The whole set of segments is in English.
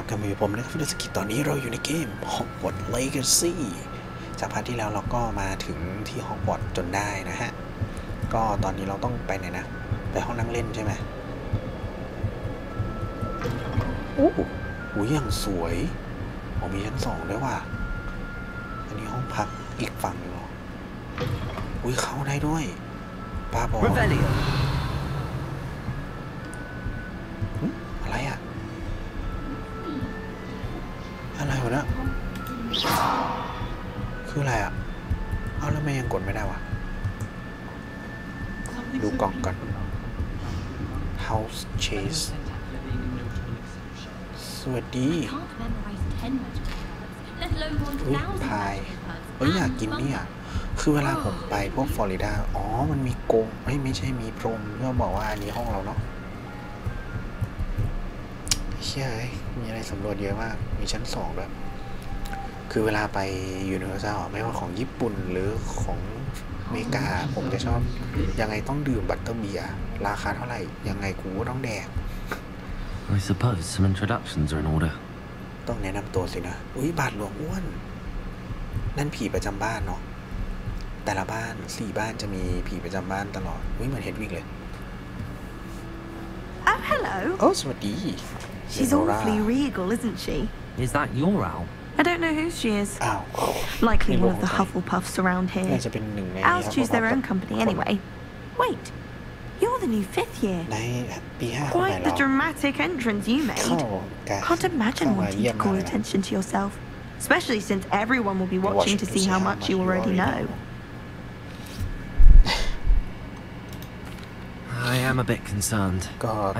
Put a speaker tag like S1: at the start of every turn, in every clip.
S1: กันมาอยู่ผมนะครับFutasukiตอนนี้เราอยู่ในเกม Hogwarts Legacy จากพาร์ทที่แล้วเราก็มาถึงที่ Hogwarts จนได้นะฮะก็ตอนนี้เราต้องไปไหนนะไปห้องนั่งเล่นใช่ไหมโอ้โหอย่างสวยมีชั้น2ด้วยว่ะอันนี้ห้องพักอีกฝั่งนึงเหรอเข้าได้ด้วยป้าบอกอะไรอะอะไรวะเนี่ยคืออะไรอะเอาแล้วไม่ยังกดไม่ได้วะดูกล่องก่อน House Chase สวัสดีพายอยากกินเนี่ยคือเวลาผมไปพวกฟลอริดามันมีกรงไม่ใช่มีพรมเพื่อบอกว่าอันนี้ห้องเราเนาะเชื่อมีอะไรสำรวจเยอะมากมีชั้น2ด้วยคือเวลาไปยูนิเวอร์แซลไม่ว่าของญี่ปุ่นหรือของอเมริกาผมจะชอบยังไงต้องดื่มบัตเตอร์เบียร์ราคาเท่าไหร่ยังไงกูก็ต้องแดก
S2: I suppose some introductions are in order
S1: ต้องแนะนำตัวสินะบาทหลวงอ้วนนั่นผีประจำบ้านเนาะแต่ละบ้าน4บ้านจะมีผีประจำบ้านตลอดเหมือนเฮดวิกเลย
S3: Oh hello
S1: สวัสดี
S3: She's awfully regal isn't she
S2: Is that your owl
S3: I don't know who she is Likely one of the Hufflepuffs around here Owls choose their own company anyway Wait You're the new 5th year Quite the dramatic entrance you made Can't imagine wanting to call attention to yourself Especially since everyone will be watching to see how much you already know
S2: I am a bit concerned.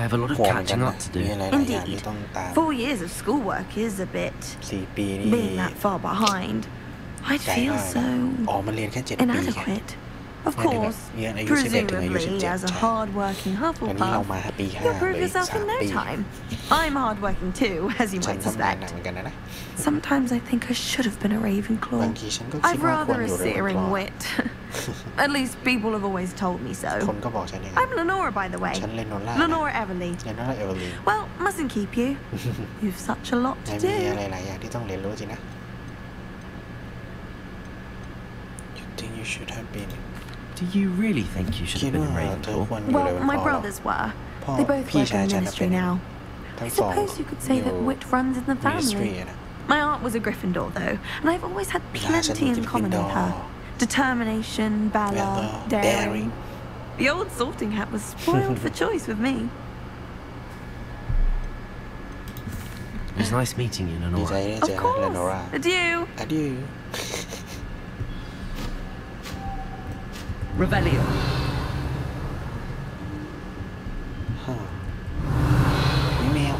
S2: I have a lot of catching up to do.
S3: Indeed. 4 years of schoolwork is a bit. Being that far behind, I'd feel so inadequate. Of course, presumably as a hard-working Hufflepuff, you'll prove yourself in no time. I'm hard-working too, as you might suspect. Sometimes I think I should have been a Ravenclaw. I've rather a searing wit. At least people have always told me so. I'm Lenora, by the way. Lenora Everly. Well, mustn't keep you. You've such a lot to do.
S1: You think you should have been?
S2: Do you really think you should have been a Ravenclaw?
S3: Well, my brothers were. They both work in the ministry now. I suppose you could say that wit runs in the family. My aunt was a Gryffindor, though, and I've always had plenty in common with her. Determination, valor, daring. The old sorting hat was spoiled for choice with me.
S2: It was nice meeting you, Lenora.
S3: Of course. Adieu.
S1: Adieu.
S2: Revelio.
S1: Email.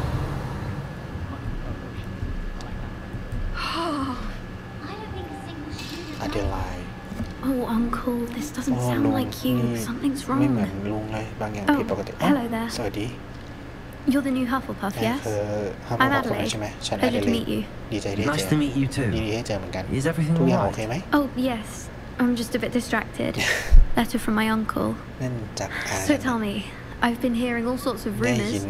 S1: Adelaide.
S4: Oh, Uncle, this doesn't sound like you. Something's wrong.
S3: Hello there.
S1: สวัสดี
S4: You're the new Hufflepuff, yes? I'm Adelaide. Pleasure to meet you.
S2: Nice to meet you too. Is everything alright?
S4: Oh, yes. I'm just a bit distracted. Letter from my uncle. So tell me, I've been hearing all sorts of rumors.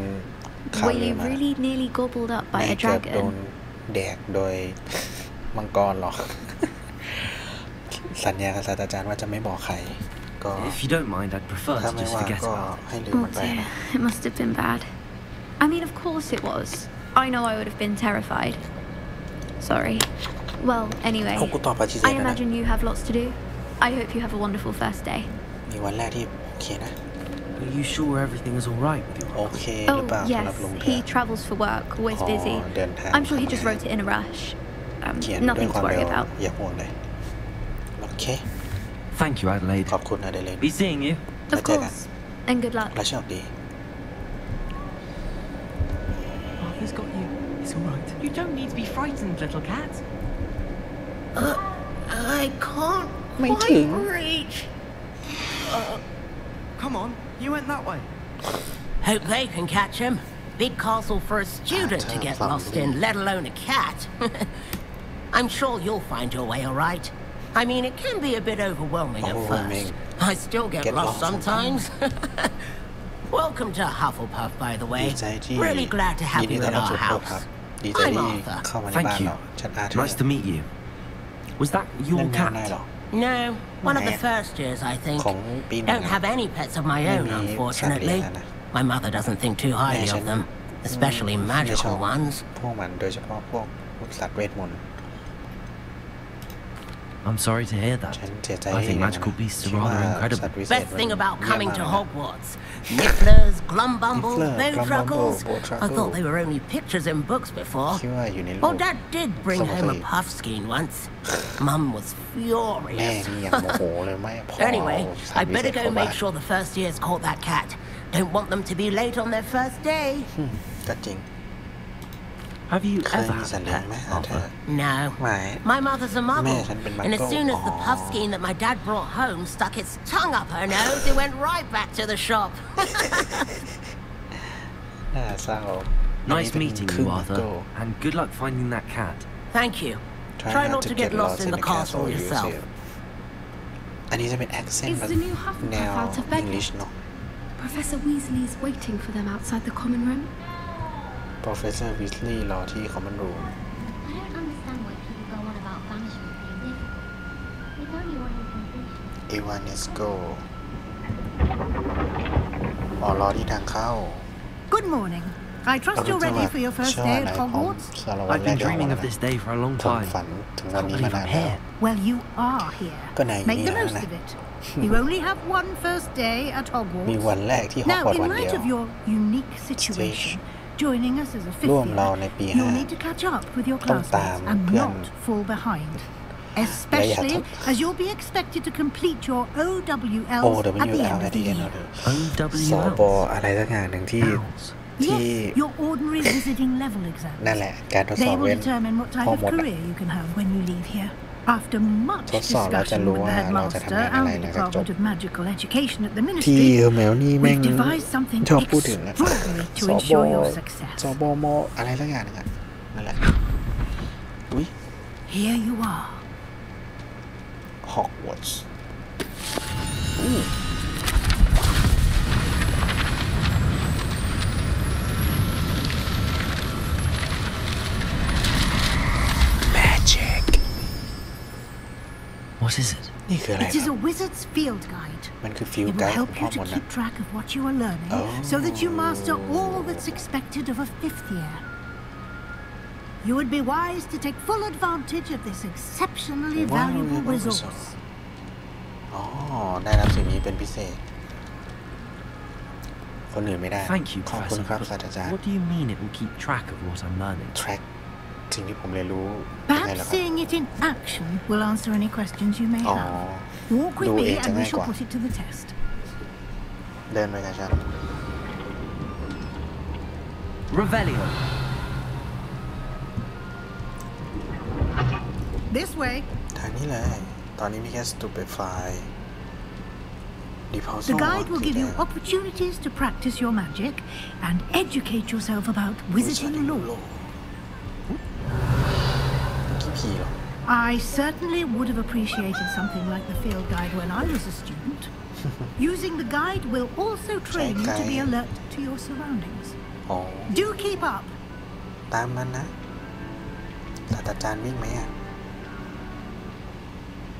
S4: Were you really nearly gobbled up by a dragon?
S1: แดกโดยมังกรหรอสัญญากับศาสตราจารย์ว่าจะไม่บอกใครก็
S2: If you don't mind, I'd prefer to just forget about it.
S4: Oh dear, it must have been bad. I mean, of course it was. I know I would have been terrified. Sorry. Well, anyway, I imagine you have lots to do. I hope you have a wonderful first day.
S1: มีวันแรกที่โอเคนะ
S2: Are you sure everything is all right with you?
S1: โอเคหรือเปล่า
S4: yes, he travels for work, always busy. I'm sure he just wrote it in a rush. Nothing to worry about.
S1: อย่าห่วงเลยโอเค
S2: Thank you, Adelaide.
S1: ขอบคุณ Adelaide.
S2: Be seeing you.
S4: Of course. And good luck.
S1: และโชคดี
S5: Arthur's got you. It's all right. You don't need to be frightened, little cat.
S6: I can't quite reach.
S5: Come on, you went that way.
S6: Hope they can catch him. Big castle for a student to get lost in, let alone a cat. I'm sure you'll find your way all right. I mean, it can be a bit overwhelming at first. I still get lost sometimes. Welcome to Hufflepuff, by the way. Really glad to have you in our house.
S1: ดีใจที่เข้ามาในบ้านเราฉันอาเธอ
S2: Nice to meet you. Was that your cat?
S6: No, one of the first years, I think. Don't have any pets of my own, unfortunately. My mother doesn't think too highly of them, especially magical ones.
S1: พวกมันโดยเฉพาะพวกสัตว์เวทมนต์
S2: I'm sorry to hear that. I think magical beasts are rather incredible.
S6: Best thing about coming to Hogwarts: Nifflers, Glumbumbles, Bowtruckles. I thought they were only pictures in books before. Well, Dad did bring home a Puffskein once. Mum was furious. Anyway, I better go make sure the first years caught that cat. Don't want them to be late on their first day.
S1: ก็จริง
S2: Have you ever had a pet, Arthur?
S6: No. My mother's a muggle, and as soon as the Puffskein that my dad brought home stuck its tongue up her nose, it went right back to the shop.
S1: น่าเศร้า
S2: Nice meeting you, Arthur, and good luck finding that cat.
S6: Thank you. Try not to get lost in the castle yourself.
S1: อันนี้จะเป็น accent แบบแนว English เนาะ
S4: Professor Weasley is waiting for them outside the common room.
S1: Professor Weasley รอที่ common room.
S7: I don't understand why people go on about banishment being different. It's only one incantation.
S1: Everyone is go. รอที่ทางเข้า
S8: Good morning. I trust you're ready for your first day at Hogwarts.
S2: I've been dreaming of this day for a long time.
S1: ฝันถึงวันนี้มานานแล้ว
S8: Well, you are here. Make the most of it. You only have one first day at Hogwarts.
S1: มีวันแรกที่
S8: Now,
S1: Hogwarts
S8: in
S1: วันเดี
S8: light
S1: ยว
S8: of your unique situation, joining us as a fifth
S1: ร่วมเรา
S8: year,
S1: ในปี
S8: you'll need to catch up with your
S1: ต้องตาม
S8: classmates and
S1: เพื่อน
S8: not fall behind. Especially as you'll be expected to complete your OWLs at the end of the year.
S1: สบอะไรสักอย่างหนึ่งที่
S8: Yes, your ordinary visiting level exams.
S1: นั่นแหละการทดสอบ
S8: They
S1: เว้
S8: will
S1: น
S8: determine what
S1: ข้อ
S8: type
S1: หม
S8: of
S1: ด
S8: career you can have when you leave here. After much
S1: ทดสอบเราจะ
S8: discussion
S1: รู้
S8: with
S1: ว่า
S8: the
S1: เราจะทำงาน
S8: headmaster
S1: อะไร
S8: and
S1: ห
S8: the
S1: ลังจากจบ
S8: Department of Magical Education at the
S1: ที่
S8: Ministry,
S1: แมวนี่แม่ง
S8: we've devised something
S1: ชอบพูดถึง
S8: extraordinary to
S1: สบ
S8: ensure your success.
S1: สบมอะไรสักอย่างนึงอ่ะนั่นแหละอุ้ย
S8: Here you are.
S1: Hogwarts Magic
S2: What is it?
S1: นี่คืออะไร
S8: It is a wizard's field guide.
S1: มันคือฟิล
S8: It
S1: ไก
S8: will
S1: ด์ของ
S8: help
S1: พ่อ
S8: you
S1: ม
S8: to
S1: นต์นะ
S8: keep track of what you are learning so that you master all that's expected of a fifth year. You would be wise to take full advantage of this exceptionally valuable resource.
S1: อ๋อได้รับสิ่งนี้เป็นพิเศษคนอื่นไม่ได้
S2: Thank you,
S1: ขอบคุณ
S2: Professor.
S1: ครับศาสตราจารย์
S2: What do you mean it will keep track of what I'm learning?
S1: track สิ่งที่ผมเรียนรู้ยังไง
S8: Perhaps
S1: ล่ะครับ
S8: seeing it in action will answer any questions you may
S1: อ๋อ
S8: have. Walk with
S1: ดู
S8: me
S1: เองจะ
S8: and we
S1: ง่ายก
S8: shall
S1: ว่า
S8: put it to the test.
S1: เดินไปกับฉัน
S2: Revelio.
S8: This way.
S1: ทางนี้เลยตอนนี้มีแค่ stupefy
S8: The guide will give you opportunities to practice your magic and educate yourself about wizarding lore.
S1: กี่ผีหรอ
S8: I certainly would have appreciated something like the field guide when I was a student. Using the guide will also train you to be alert to your surroundings.
S1: อ๋อ
S8: Do keep up.
S1: ตามมันนะศาสตราจารย์วิ่งไหมอ่ะ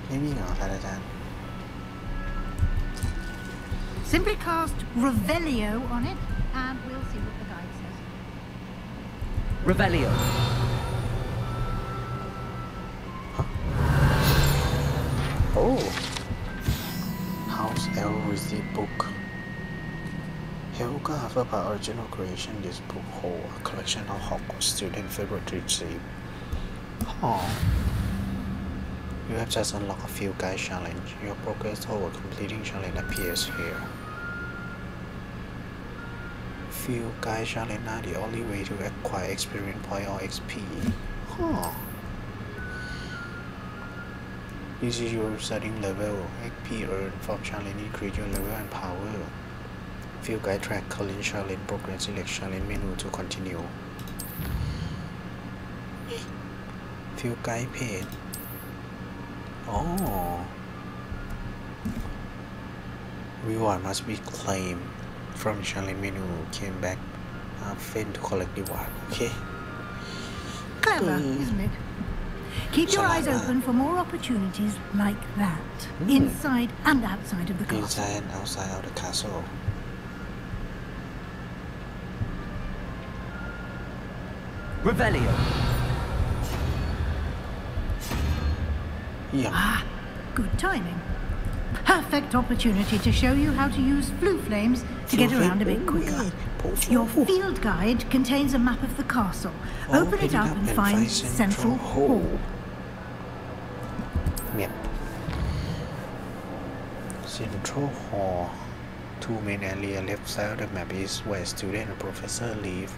S1: ไม่วิ่งเหรอศาสตราจารย์
S8: Simply cast Revelio on it and we'll see what the guide says.
S2: Revelio.
S1: Oh House Elf Receipt Book Helga Hufflepuff original creation. This book holds a collection of Hogwarts student favorite receipts. Oh. You have just unlocked a field guide challenge. Your progress toward completing challenge appears here. Field guide challenge are the only way to acquire experience point or XP. Huh. This is your starting level. XP earned from challenge increase your level and power. Field guide track current challenge progress. Select challenge menu to continue. Field guide page. Oh. Reward must be claimed from challenge menu. Came back. Fin to collect reward. Okay.
S8: clever, isn't it? Keep your eyes open for more opportunities like that, inside and outside of the castle.
S1: Inside and outside of the castle.
S2: Revelio.
S8: Ah, good timing. Perfect opportunity to show you how to use flue flames to get around a bit quicker. Your field guide contains a map of the castle. Open it up and find Central Hall.
S1: Yep. Central Hall. Two main area left side of the map is where student and professor live.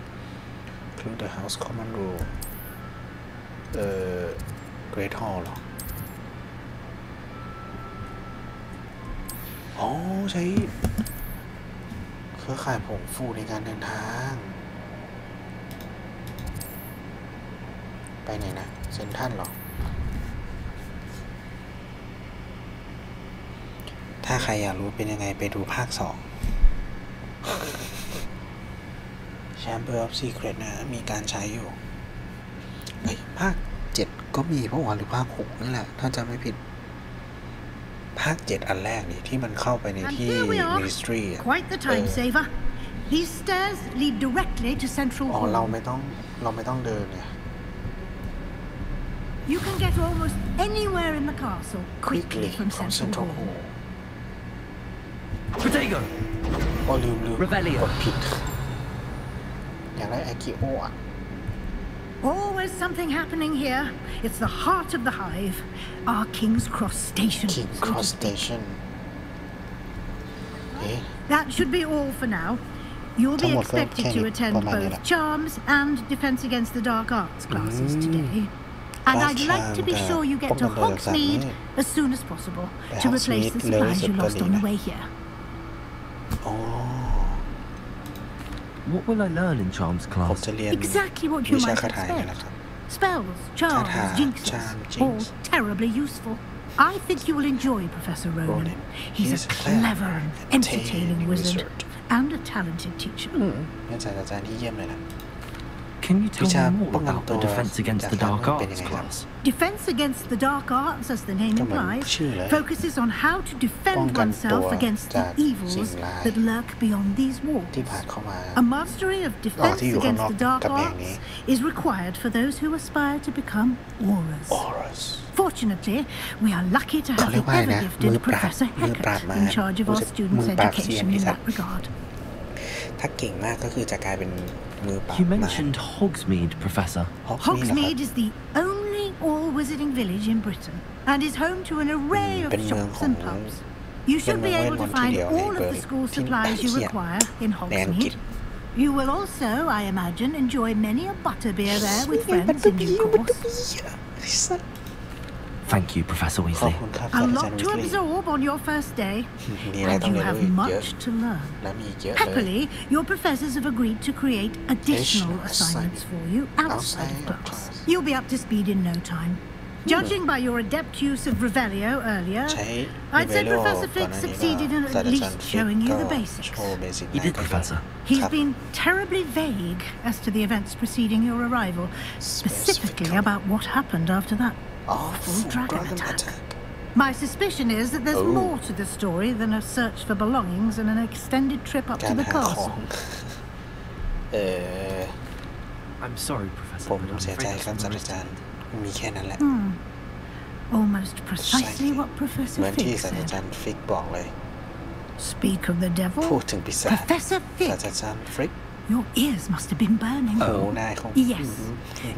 S1: Include the house common room. Great Hall เหรออ๋อใช้เครือข่ายผงฟูในการเดินทางไปไหนนะเซ็นทรัลเหรอถ้าใครอยากรู้เป็นยังไงไปดูภาค2 Chamber of Secret นะมีการใช้อยู่ภาค7ก็มีเพราะว่าหรือภาค6นั่นแหละถ้าจำไม่ผิดภาค7อันแรกนี่ที่มันเข้าไปในที่ Ministry
S8: Quite the time saver. These stairs lead directly to Central Hall.
S1: เราไม่ต้องเดินเนี่ย
S8: You can get almost anywhere in the castle quickly from Central Hall.
S2: Protego.
S1: อ๋อลืม
S2: Revelio.
S1: กดผิดอยากได้อากิโออ่ะ
S8: Always something happening here. It's the heart of the hive. Our King's Cross Station.
S1: King's Cross Station.
S8: That should be all for now. You'll be expected to attend both Charms and Defense Against the Dark Arts classes today. And I'd like to be sure you get to Hogsmeade as soon as possible to replace the supplies you lost on the way here.
S2: What will I learn in Charms class?
S8: Exactly what you might expect. Spells, charms, jinxes, all terribly useful. I think you will enjoy Professor Ronan. He's a clever and entertaining wizard and a talented teacher.
S2: Can you tell me more about the Defense Against the Dark Arts class?
S8: Defense Against the Dark Arts, as the name implies, focuses on how to defend oneself against the evils that lurk beyond these walls. A mastery of Defense Against the Dark Arts is required for those who aspire to become Auras. Fortunately, we are lucky to have the ever-gifted Professor Heckert in charge of our students' education in that regard.
S1: ถ้าเก่งมากก็คือจะกลายเป็นมือปราบ
S2: You mentioned Hogsmeade, Professor.
S8: Hogsmeade is the only all-wizarding village in Britain and is home to an array of shops and pubs. You should be able to find all of the school supplies you require in Hogsmeade. You will also, I imagine, enjoy many a butterbeer there with friends in due course.
S2: Thank you, Professor Weasley.
S8: A lot to absorb on your first day, and you have much to learn. Happily, your professors have agreed to create additional assignments for you outside of class. You'll be up to speed in no time. Judging by your adept use of Revelio earlier, I'd say Professor Fig succeeded in at least showing you the basics.
S2: You did, Professor.
S8: He's been terribly vague as to the events preceding your arrival, specifically about what happened after that awful dragon attack. My suspicion is that there's more to the story than a search for belongings and an extended trip up to the castle.
S2: I'm sorry, Professor.
S8: Almost precisely what Professor Fig said. Speak of the devil, Professor Fig. Your ears must have been burning. Yes,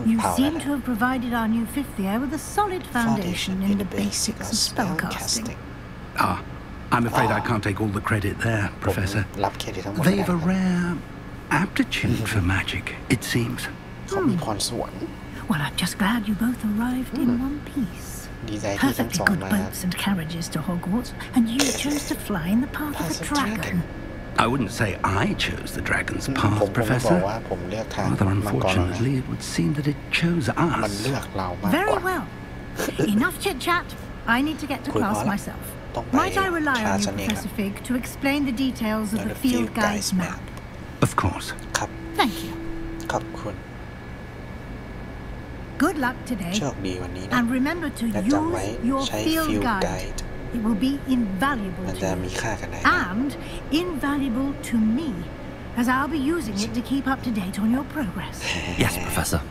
S8: you seem to have provided our new fifth year with a solid foundation in the basics of spellcasting.
S9: I'm afraid I can't take all the credit there, Professor. They've a rare aptitude for magic, it seems.
S8: Well, I'm just glad you both arrived in one piece. Perfectly good boats and carriages to Hogwarts, and you chose to fly in the path of a dragon.
S9: I wouldn't say I chose the dragon's path, Professor. Rather unfortunately, it would seem that it chose us.
S8: Very well. Enough chit-chat. I need to get to class myself. Might I rely on you, Professor Fig, to explain the details of the field guide's map?
S9: Of course.
S8: Thank you. Good luck today.
S1: โชคดีวันนี้นะ
S8: And remember to use your field guide. It will be invaluable to you. And invaluable to me, as I'll be using it to keep up to date on your progress.
S2: Yes, Professor.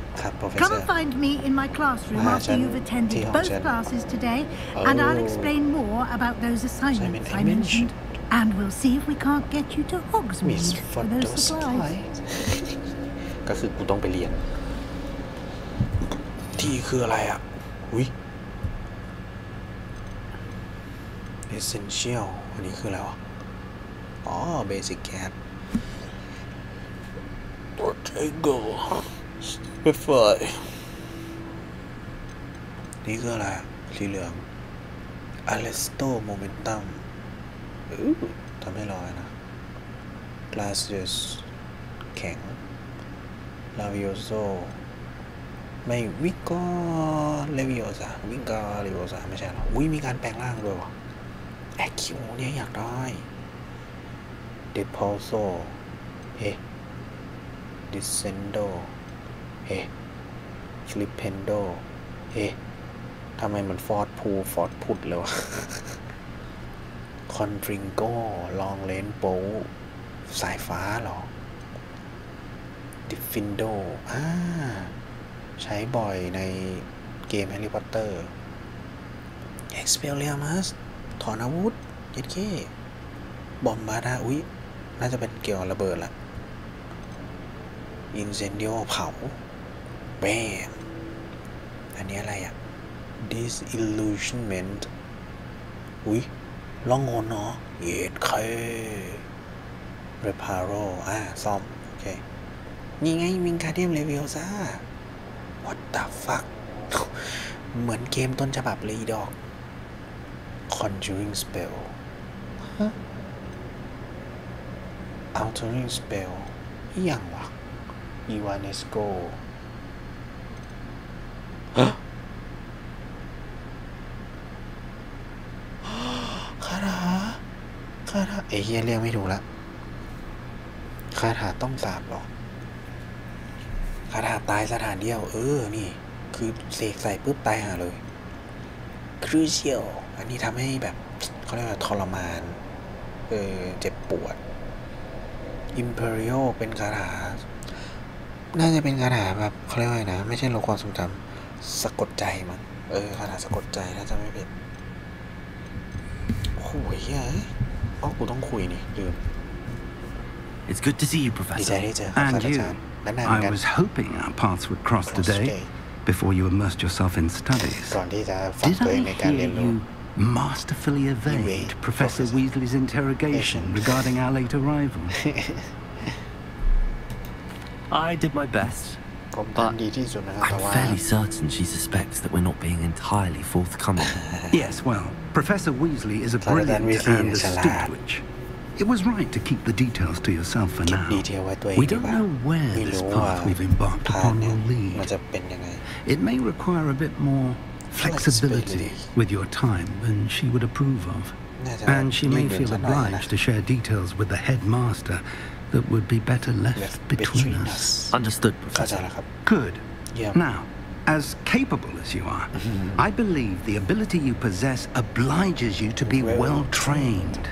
S8: Come and find me in my classroom after you've attended both classes today, and I'll explain more about those assignments I mentioned. And we'll see if we can't get you to Hogsmeade for those supplies.
S1: ก็คือกูต้องไปเรียนที่คืออะไรอ่ะอุ๊ย essential อันนี้คืออะไรวะอ๋อ basic cat potato ไม่ไฟนี่คืออะไรสีเหลือง arresto momentum ทำให้ลอยนะ glasses แข็ง lavioso ไม่วิกอเลวิโอซาวิกอเลวิโอซาไม่ใช่หรออุ้ยมีการแปลงร่างด้วยวะแอคคิวเนี่ยอยากได้เดพอลโซเฮดิเซนโดเฮฟลิปเพนโดเฮทำไมมันฟอร์ดพุดเลยวะคอนทริงโก้ลองเลนโปสายฟ้าหรอดิฟฟินโดใช้บ่อยในเกมแฮร์รี่พอตเตอร์ Expelliarmus ถอนอาวุธเย็ดเก้บอมบาร์ดาอุ๊ยน่าจะเป็นเกี่ยวกับระเบิดละ Incendio เผาแบมอันนี้อะไรอ่ะ Disillusionment อุ๊ยล่องหนเนาะเย็ดเก้ Reparo ซ่อมโอเคนี่ไงวิงคาเดียมเลวิโอซ่าWhat the fuck เหมือนเกมต้นฉบับเลยดอก Conjuring spell Altering spell อย่างวะ Ivanesco คาถาเฮียเรียกไม่ถูกละคาถาต้องสาบหรอคาถาตายสถานเดียวนี่คือเสกใส่ปุ๊บตายหาเลย Crucial อันนี้ทำให้แบบเขาเรียกว่าทรมานเจ็บปวด Imperial เป็นคาถาน่าจะเป็นคาถาแบบเขาเรียกว่านะไม่ใช่ลดความทรงจำสะกดใจมั้งคาถาสะกดใจน่าจะไม่เป็นโอ้ยกูต้องคุยนี่ลืม
S2: It's good to see you, Professor.
S1: ดีใจที่เจอครับศาสตราจารย์
S9: I was hoping our paths would cross today before you immersed yourself in studies.
S1: ก่อนที่จะฝังตัวเองในการเรียนรู้
S9: Masterfully evade Professor Weasley's interrogation regarding our late arrival.
S2: I did my best, but I'm fairly certain she suspects that we're not being entirely forthcoming.
S9: Yes, well, Professor Weasley is a brilliant and astute witch. It was right to keep the details to yourself for now. We don't know where this path we've embarked upon will lead. It may require a bit more flexibility with your time than she would approve of. And she may feel obliged to share details with the headmaster that would be better left between us.
S2: Understood, Professor.
S9: Good. Now, as capable as you are, I believe the ability you possess obliges you to be well trained.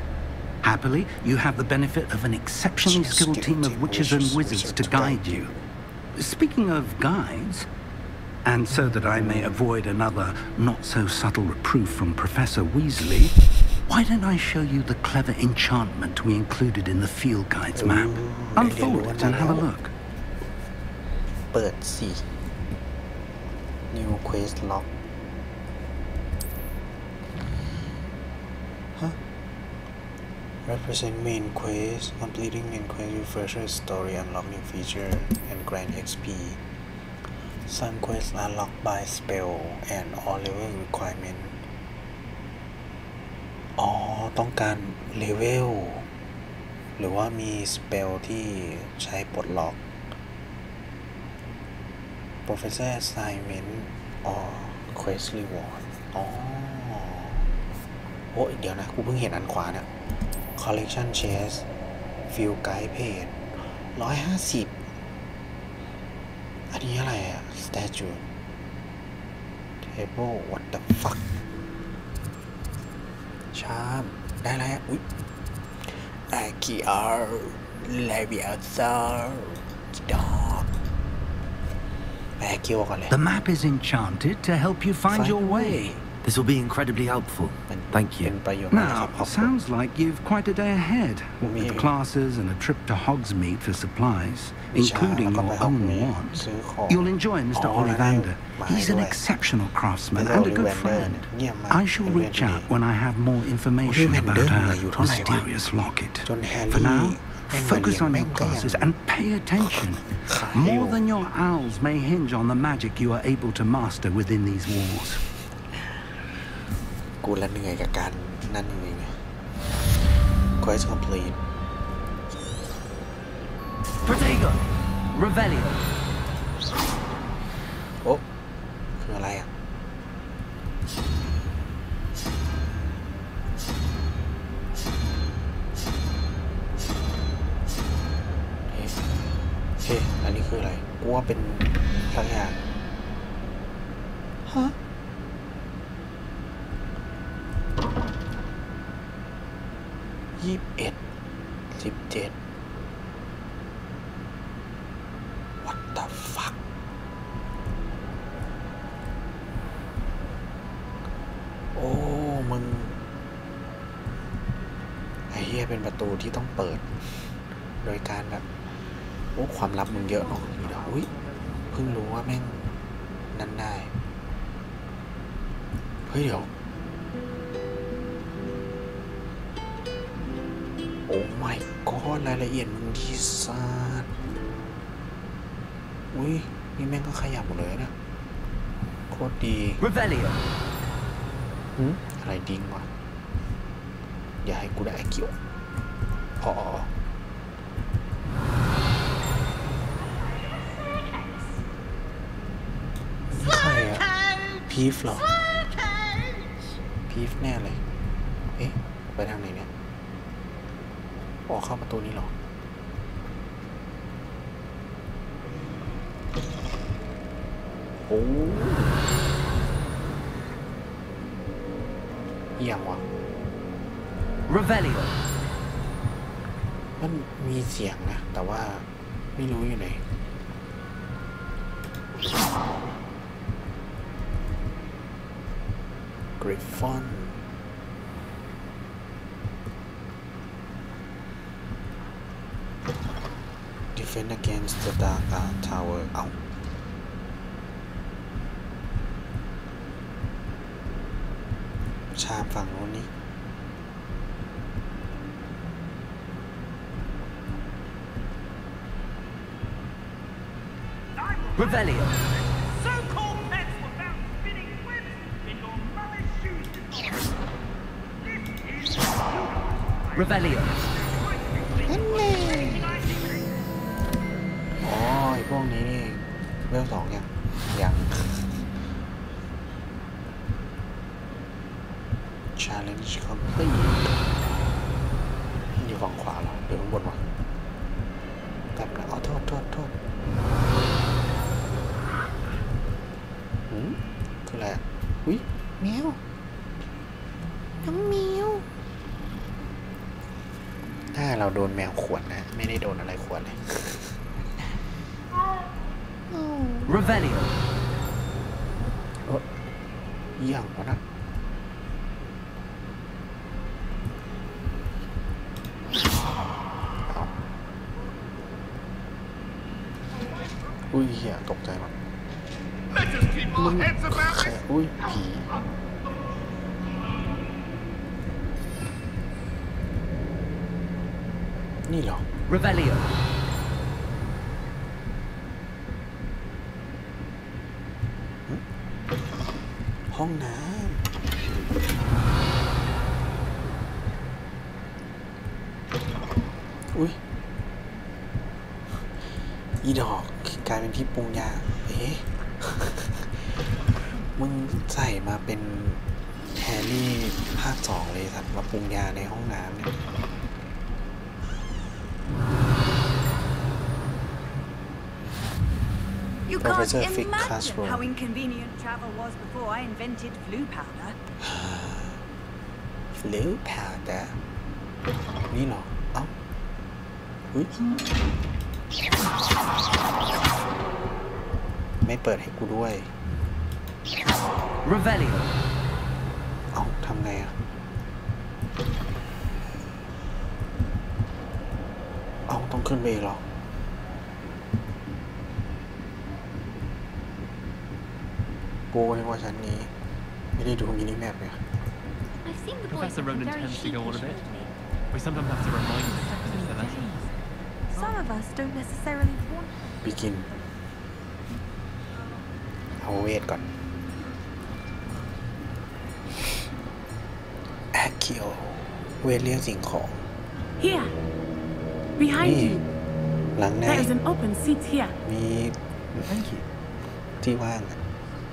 S9: Happily, you have the benefit of an exceptionally skilled team of witches and wizards to guide you. Speaking of guides, and so that I may avoid another not-so-subtle reproof from Professor Weasley, why don't I show you the clever enchantment we included in the field guide's map? Unfold it and have a look.
S1: เปิดสิ New Quest Log Represent main quest. Completing main quest refreshes story, unlock new feature, and grant XP. Some quests unlocked by spell and all level requirement. ต้องการเลเวลหรือว่ามีสเปลที่ใช้ปลดล็อก Professor assignment or quest reward เดี๋ยวนะกูเพิ่งเห็นอันขวาเนี่ย collection chest field guide page 150อันนี้อะไรอะ statue table what the fuck ชามได้แล้วอุ๊ยAQR Leviosa Dog แปลเกี่ยวกันเลย
S9: The map is enchanted to help you find your way.
S2: This will be incredibly helpful. Thank you.
S9: Now, sounds like you've quite a day ahead, with classes and a trip to Hogsmeade for supplies, including your own one. You'll enjoy Mr. Ollivander. He's an exceptional craftsman and a good friend. I shall reach out when I have more information about our mysterious locket. For now, focus on your classes and pay attention. More than your owls may hinge on the magic you are able to master within these walls.
S1: กูละเหนื่อยกับการนั่นจริงๆนะ Quest complete
S2: Protego Revelio
S1: โอ้คืออะไรอ่ะเฮ้อันนี้คืออะไรกูว่าเป็นสักอย่างฮะ21 17 What the fuck โอ้มึงไอ้เหี้ยเป็นประตูที่ต้องเปิดโดยการแบบโอ้ความลับมึงเยอะเนาะนี่เดี๋ยวอุ้ยเพิ่งรู้ว่าแม่งนั่นได้เฮ้ยเดี๋ยวโอ้ my god รายละเอียดมึงดีสัสอุ้ยนี่แม่งก็ขยับหมดเลยนะโคตรดี
S2: Revelio
S1: อะไรดิ้งวะอย่าให้กูได้เกี่ยวพอใครอะพีฟเหรอพีฟแน่เลยเอ๊ะไปทางไหนเนี่ยออกเข้าประตูนี้หรอโอ้ยังวะ
S2: Revelio
S1: มันมีเสียงนะแต่ว่าไม่รู้อยู่ไหนกริฟฟอนDefend against the dark tower เอาชาฝั่งโน้นนี่
S2: Revelio
S10: So-called pets were found spinning webs in your mother's shoes. This is
S2: Revelio
S1: อ๋อไอ้พวกนี้นี่เวล2ยัง Challenge complete อยู่ฝั่งขวาเหรอหรือข้างบนวะแต่ละโทษคืออะไรอ่ะอุ๊ยแมวน้องแมวถ้าเราโดนแมวขวนนะไม่ได้โดนอะไรขวนเลย
S2: Revelio
S1: อย่างวะนะอุ้ยเหี้ยตกใจมากอุ้ยผีนี่เหรอ
S2: Revelio
S1: ห้องน้ำอุ้ยอีดอกกลายเป็นที่ปรุงยาเอ๊ะ มึงใส่มาเป็นแฮร์รี่ภาค2เลยสัตว์มาปรุงยาในห้องน้ำเนี่ย
S3: You
S1: Professor
S3: can't
S1: Fig
S3: imagine
S1: classroom.
S3: how inconvenient travel was before I invented flu powder.
S1: flu powder นี่เหรอเอ้าอุ๊ยไม่เปิดให้กูด้วย
S5: Revelio
S1: เอ้าทำไงอ่ะเอ้าต้องขึ้นไปอีกเหรอกูนึกว่าชั้นนี้ไม่ได้ดูมินิแมปเนี่ย
S11: Professor Ronan tends to go on a bit. We sometimes have to remind him to finish the lessons.
S3: Some of us don't necessarily want.
S1: Begin. เอาเวทก่อนแอคคิโอเวทเรียกสิ่งของ
S12: Here, behind you.
S1: หลังไหน
S12: There is an open seat here.
S1: มีที่ว่าง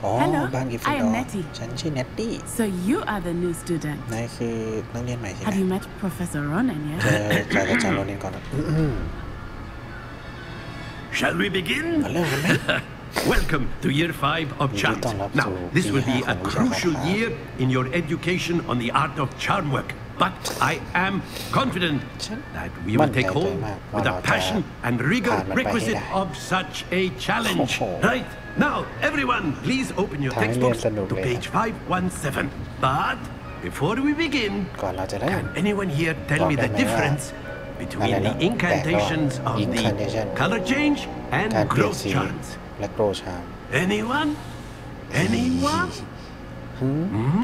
S1: อ๋อบ้านกิฟฟินดอร์ฉันชื่อเนตตี้
S12: So you are the new student.
S1: นายคือนักเรียนใหม่ใช่ไหม
S12: Have you met Professor Ronan yet?
S1: เจอศาสตราจารย์โรนินก่อนนะ
S13: Shall we begin?
S1: เริ่มกันไหม
S13: Welcome to Year 5 of Charms. Now, this will be a crucial year in your education on the art of charm work. But I am confident that we will take home with the passion and rigor requisite of such a challenge. Right? Now, everyone, please open your textbooks to page 517. But before we begin, can anyone here tell me the difference between the incantations of the color change and growth charms? Anyone? Anyone?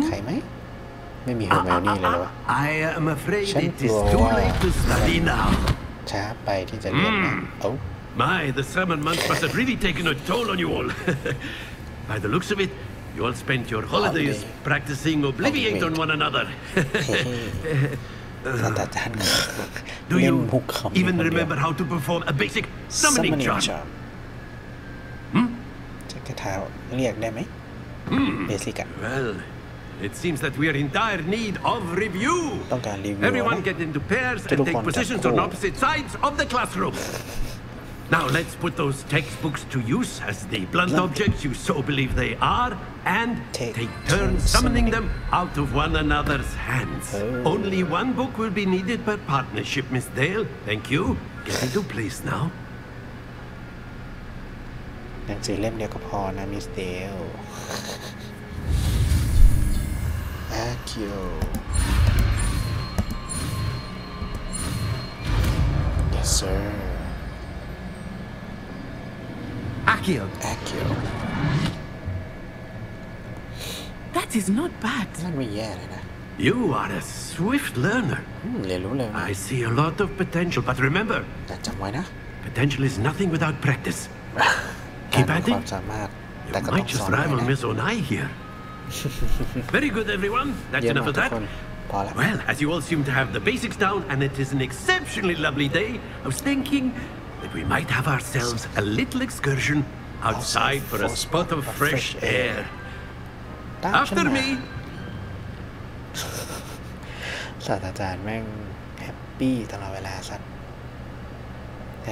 S1: ใครไหมไม่มีหัวแมวนี่เลยหรอ
S13: I am afraid it is too late to study now.
S1: ช้าไปที่จะเรียนนะเอ้า
S13: My, the summer months must have really taken a toll on you all. By the looks of it, you all spent your holidays practicing Obliviate on one another. Do you even remember how to perform a basic summoning charm?
S1: จะกระทาเรียกได้ไหมเบสิกอะ
S13: Well, it seems that we are in dire need of review.
S1: ต้องการรีวิว
S13: Everyone get into pairs and take positions on opposite sides of the classroom. Now let's put those textbooks to use as the blunt objects you so believe they are, and take turns summoning them out of one another's hands. Only one book will be needed per partnership, Miss Dale. Thank you. Get into place now.
S1: หนังสือเล่มเดียวก็พอนะมิสเดลอาคิโอ Yes sir
S12: Akio. That is not bad.
S1: นั่นไม่แย่เลยนะ
S13: You are a swift learner.
S1: เรียนรู้เร็วนะ
S13: I see a lot of potential, but remember,
S1: แต่จำไว้นะ
S13: potential is nothing without practice. Keep at it. You might just rival Miss Onai here. Very good, everyone. That's enough of that. Well, as you all seem to have the basics down, and it is an exceptionally lovely day, I was thinking that we might have ourselves a little excursion outside for a spot of fresh air. After me.
S1: ศาสตราจารย์แม่งแฮปปี้ตลอดเวลาสัตว์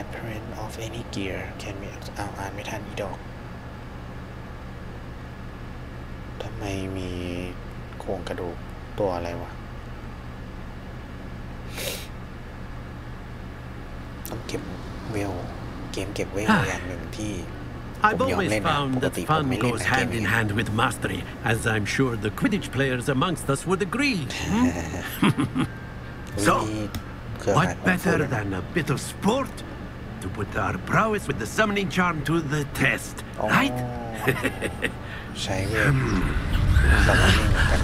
S1: Apparent of any gear can be อ่านไม่ทันอีดอกทำไมมีโครงกระดูกตัวอะไรวะต้องเก็บเวลเกมเก็บเวลอย่างหนึ่งที่
S13: I've always found that fun goes hand in hand with mastery, as I'm sure the Quidditch players amongst us would agree. So, what better than a bit of sport to put our prowess with the summoning charm to the test, right?
S1: ใช้เวทสำหรับนี่เหมือนกัน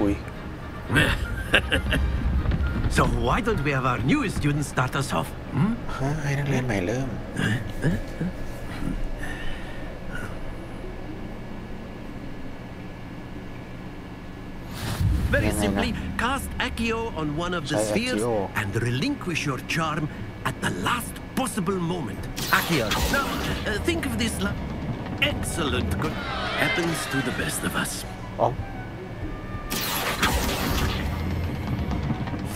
S1: อุ้ย
S13: So why don't we have our newest students start us off?
S1: ให้นักเรียนใหม่เริ่ม
S13: Very simply, cast Accio on one of the spheres and relinquish your charm at the last possible moment. Accio. Now, think of this. Excellent. Good. Happens to the best of us.
S1: Oh.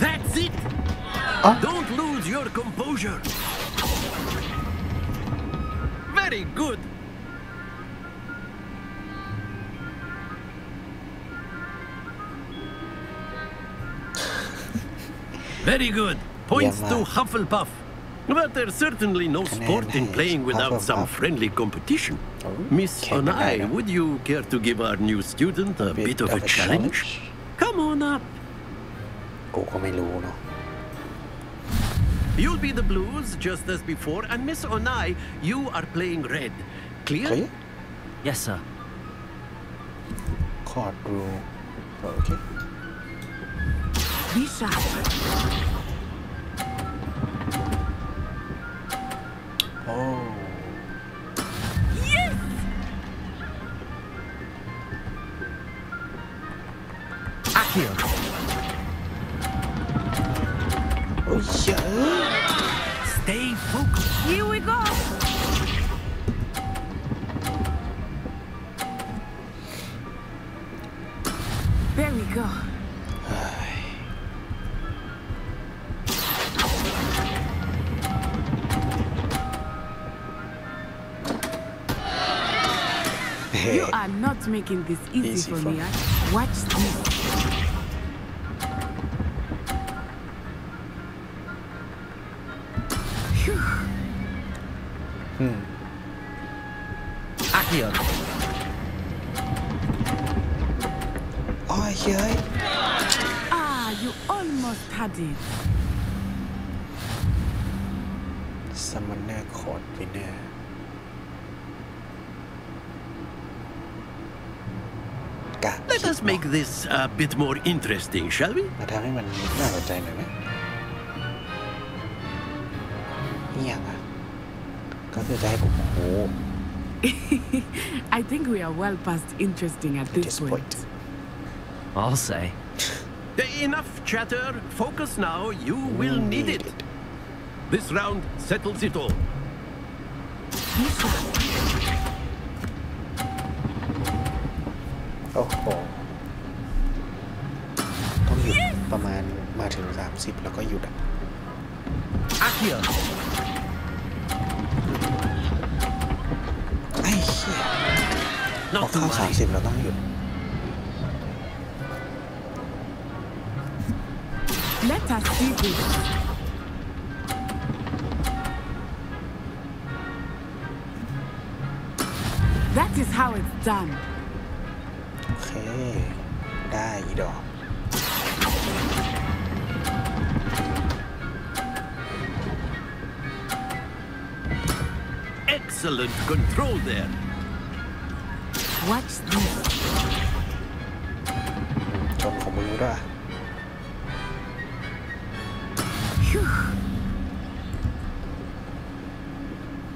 S13: That's it. Don't lose your composure. Very good. Very good. Points to Hufflepuff. But there's certainly no sport in playing without some friendly competition. Miss Onai, would you care to give our new student a bit of a challenge? Come on up. You'll be the blues just as before, and Miss Onai, you are playing red. Clear?
S2: Yes, sir.
S1: Card rule. Okay.
S12: Be sharp.
S1: Oh.
S12: Yes!
S2: Akio.
S1: Oh, yeah.
S2: Stay focused.
S12: Here we go. There we go. You are not making this easy for me. Watch this.
S2: Akio.
S1: Oh, yeah.
S12: Ah, you almost had it.
S1: Summoner Court winner.
S13: Let us make this a bit more interesting, shall we?
S1: มาทำให้มันน่าสนใจหน่อยไหมนี่อย่างอ่ะก็คือจะให้ผมโอ้
S12: I think we are well past interesting at this point.
S2: I'll say.
S13: Enough chatter. Focus now. You will need it. This round settles it all.
S1: โอ้โหต้องหยุดประมาณมาถึง30แล้วก็หยุดอ่ะ
S2: Akio.
S1: ไอ้เหี้ยพอเข้า30เราต้องหยุด
S12: Let us see this. That is how it's done.
S1: โอเคได้อีดอก
S13: Excellent control there.
S12: Watch this.
S1: ชนของมือด้วย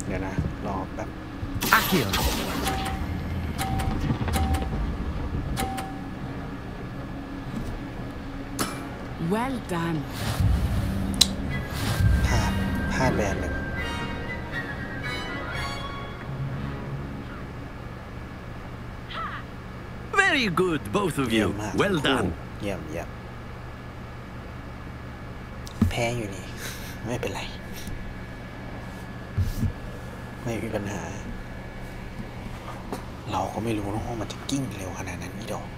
S1: เดี๋ยวนะรอแป๊บ
S2: Akio.
S12: Well done.
S1: พลาดแบนหนึ่ง
S13: Very good, both of you. Well done.
S1: เยี่ยมเยี่ยมแพ้อยู่นี่ไม่เป็นไรไม่มีปัญหาเราก็ไม่รู้นะว่ามันจะกิ้งเร็วขนาดนั้นนี่ดอก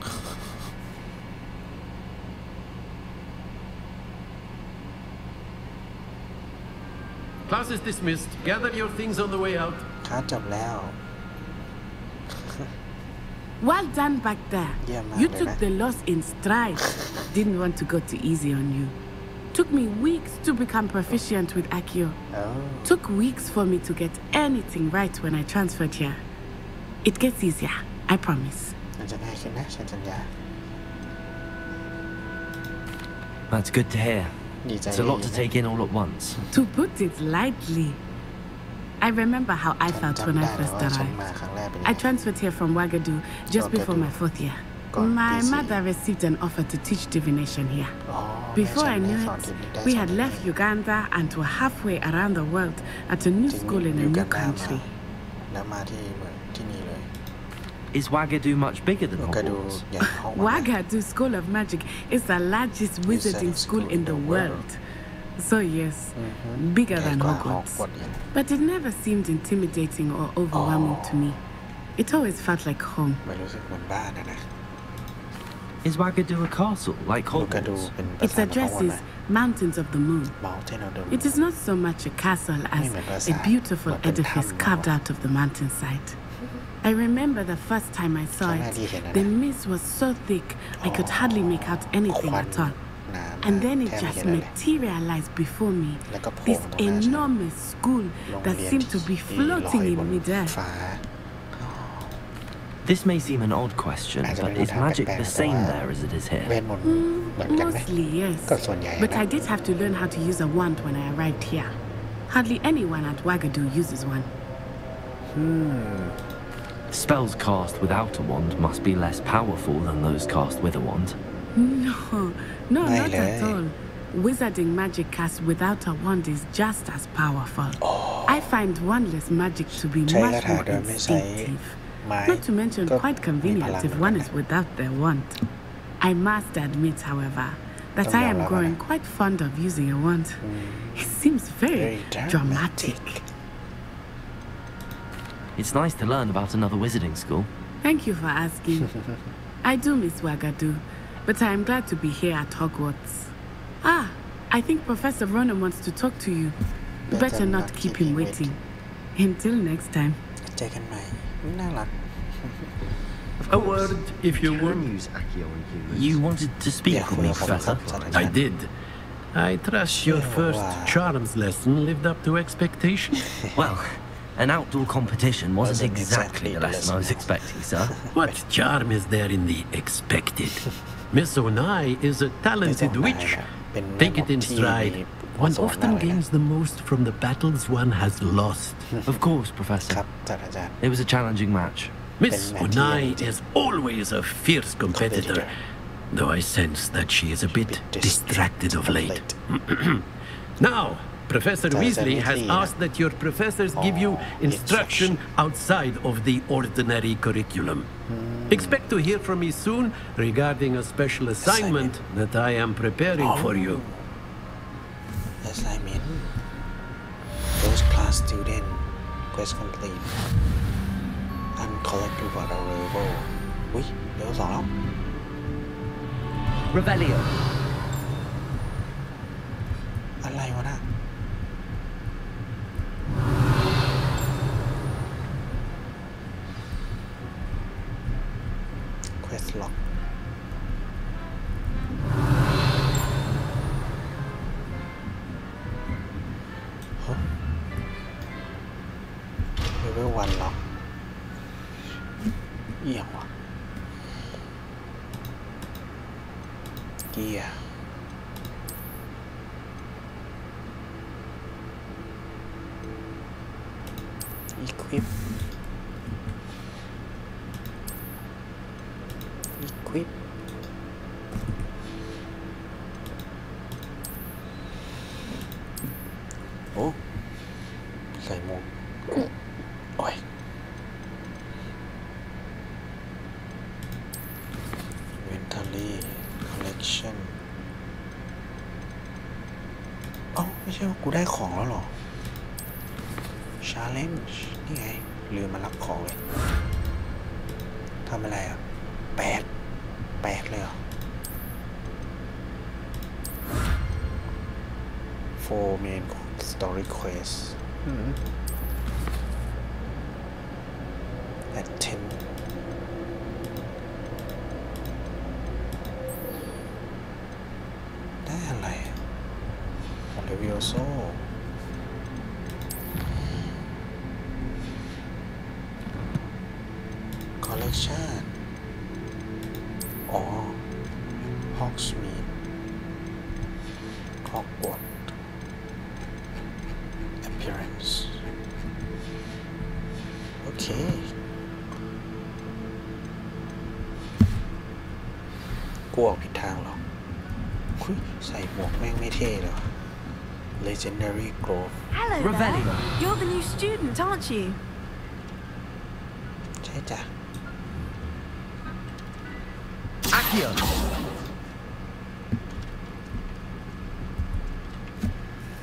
S13: Class is dismissed. Gather your things on the way out.
S1: คลาสจบแล้ว
S12: Well done back there. You took the loss in stride. Didn't want to go too easy on you. Took me weeks to become proficient with Akio. Took weeks for me to get anything right when I transferred here. It gets easier, I promise.
S1: มันจะง่ายขึ้นนะฉันสัญญา
S2: That's good to hear. It's a lot to take in all at once.
S12: To put it lightly, I remember how I felt when I first arrived. I transferred here from Wagadu just before my 4th year. My mother received an offer to teach divination here. Before I knew it, we had left Uganda and were halfway around the world at a new school in a new country.
S2: Is Wagadu much bigger than Hogwarts?
S12: Wagadu School of Magic is the largest wizarding school in the world. So yes, bigger than Hogwarts. But it never seemed intimidating or overwhelming to me. It always felt like home.
S2: Is Wagadu a castle like Hogwarts?
S12: Its address is Mountains of the Moon. It is not so much a castle as a beautiful edifice carved out of the mountainside. I remember the first time I saw it, the mist was so thick I could hardly make out anything at all. And then it just materialized before me, this enormous school that seemed to be floating in midair.
S2: This may seem an odd question, but is magic the same there as it is here?
S12: Mostly, yes. But I did have to learn how to use a wand when I arrived here. Hardly anyone at Wagadu uses one.
S2: Spells cast without a wand must be less powerful than those cast with a wand.
S12: No, not at all. Wizarding magic cast without a wand is just as powerful. I find wandless magic to be much more instinctive. Not to mention quite convenient if one is without their wand. I must admit, however, that I am growing quite fond of using a wand. It seems very dramatic.
S2: It's nice to learn about another wizarding school.
S12: Thank you for asking. I do miss Wagadu, but I am glad to be here at Hogwarts. I think Professor Ronan wants to talk to you. Better not keep him waiting. Until next time.
S13: A word, if you would.
S2: You wanted to speak with me, Professor?
S13: I did. I trust your first charms lesson lived up to expectation.
S2: Well, an outdoor competition wasn't exactly the lesson I was expecting, sir.
S13: What charm is there in the expected? Miss Onai is a talented witch. Take it in stride. One often gains the most from the battles one has lost.
S2: Of course, Professor. It was a challenging match.
S13: Miss Onai is always a fierce competitor, though I sense that she is a bit distracted of late. Now, Professor Weasley has asked that your professors give you instruction outside of the ordinary curriculum. Expect to hear from me soon regarding a special assignment that I am preparing for you.
S1: Assignment. First class student. Quest complete. Uncollectible arrival. อุ้ยเดี๋ยว2แล้ว
S2: Revelio.
S1: อะไรวะน่ะ Quest log Level 1 ล็อกเอี่ยงวะเกียร์ Equipโอ้ใส่หมวกโอ้ย Inventory Collection เอ้าไม่ใช่ว่ากูได้ของแล้วหรอ Challenge นี่ไงลืมมารับของเลยทำอะไรอ่ะ8เลยเหรอ 4 main story quest at 10 ได้อะไรของLevioso collection อ๋อ Hogsmeade Hogwarts appearance โอเคกูออกผิดทางหรอใส่หมวกแม่งไม่เท่เลย Legendary Grove
S3: Hello there. You're the new student, aren't you?
S1: ใช่จ้ะ
S2: Accio.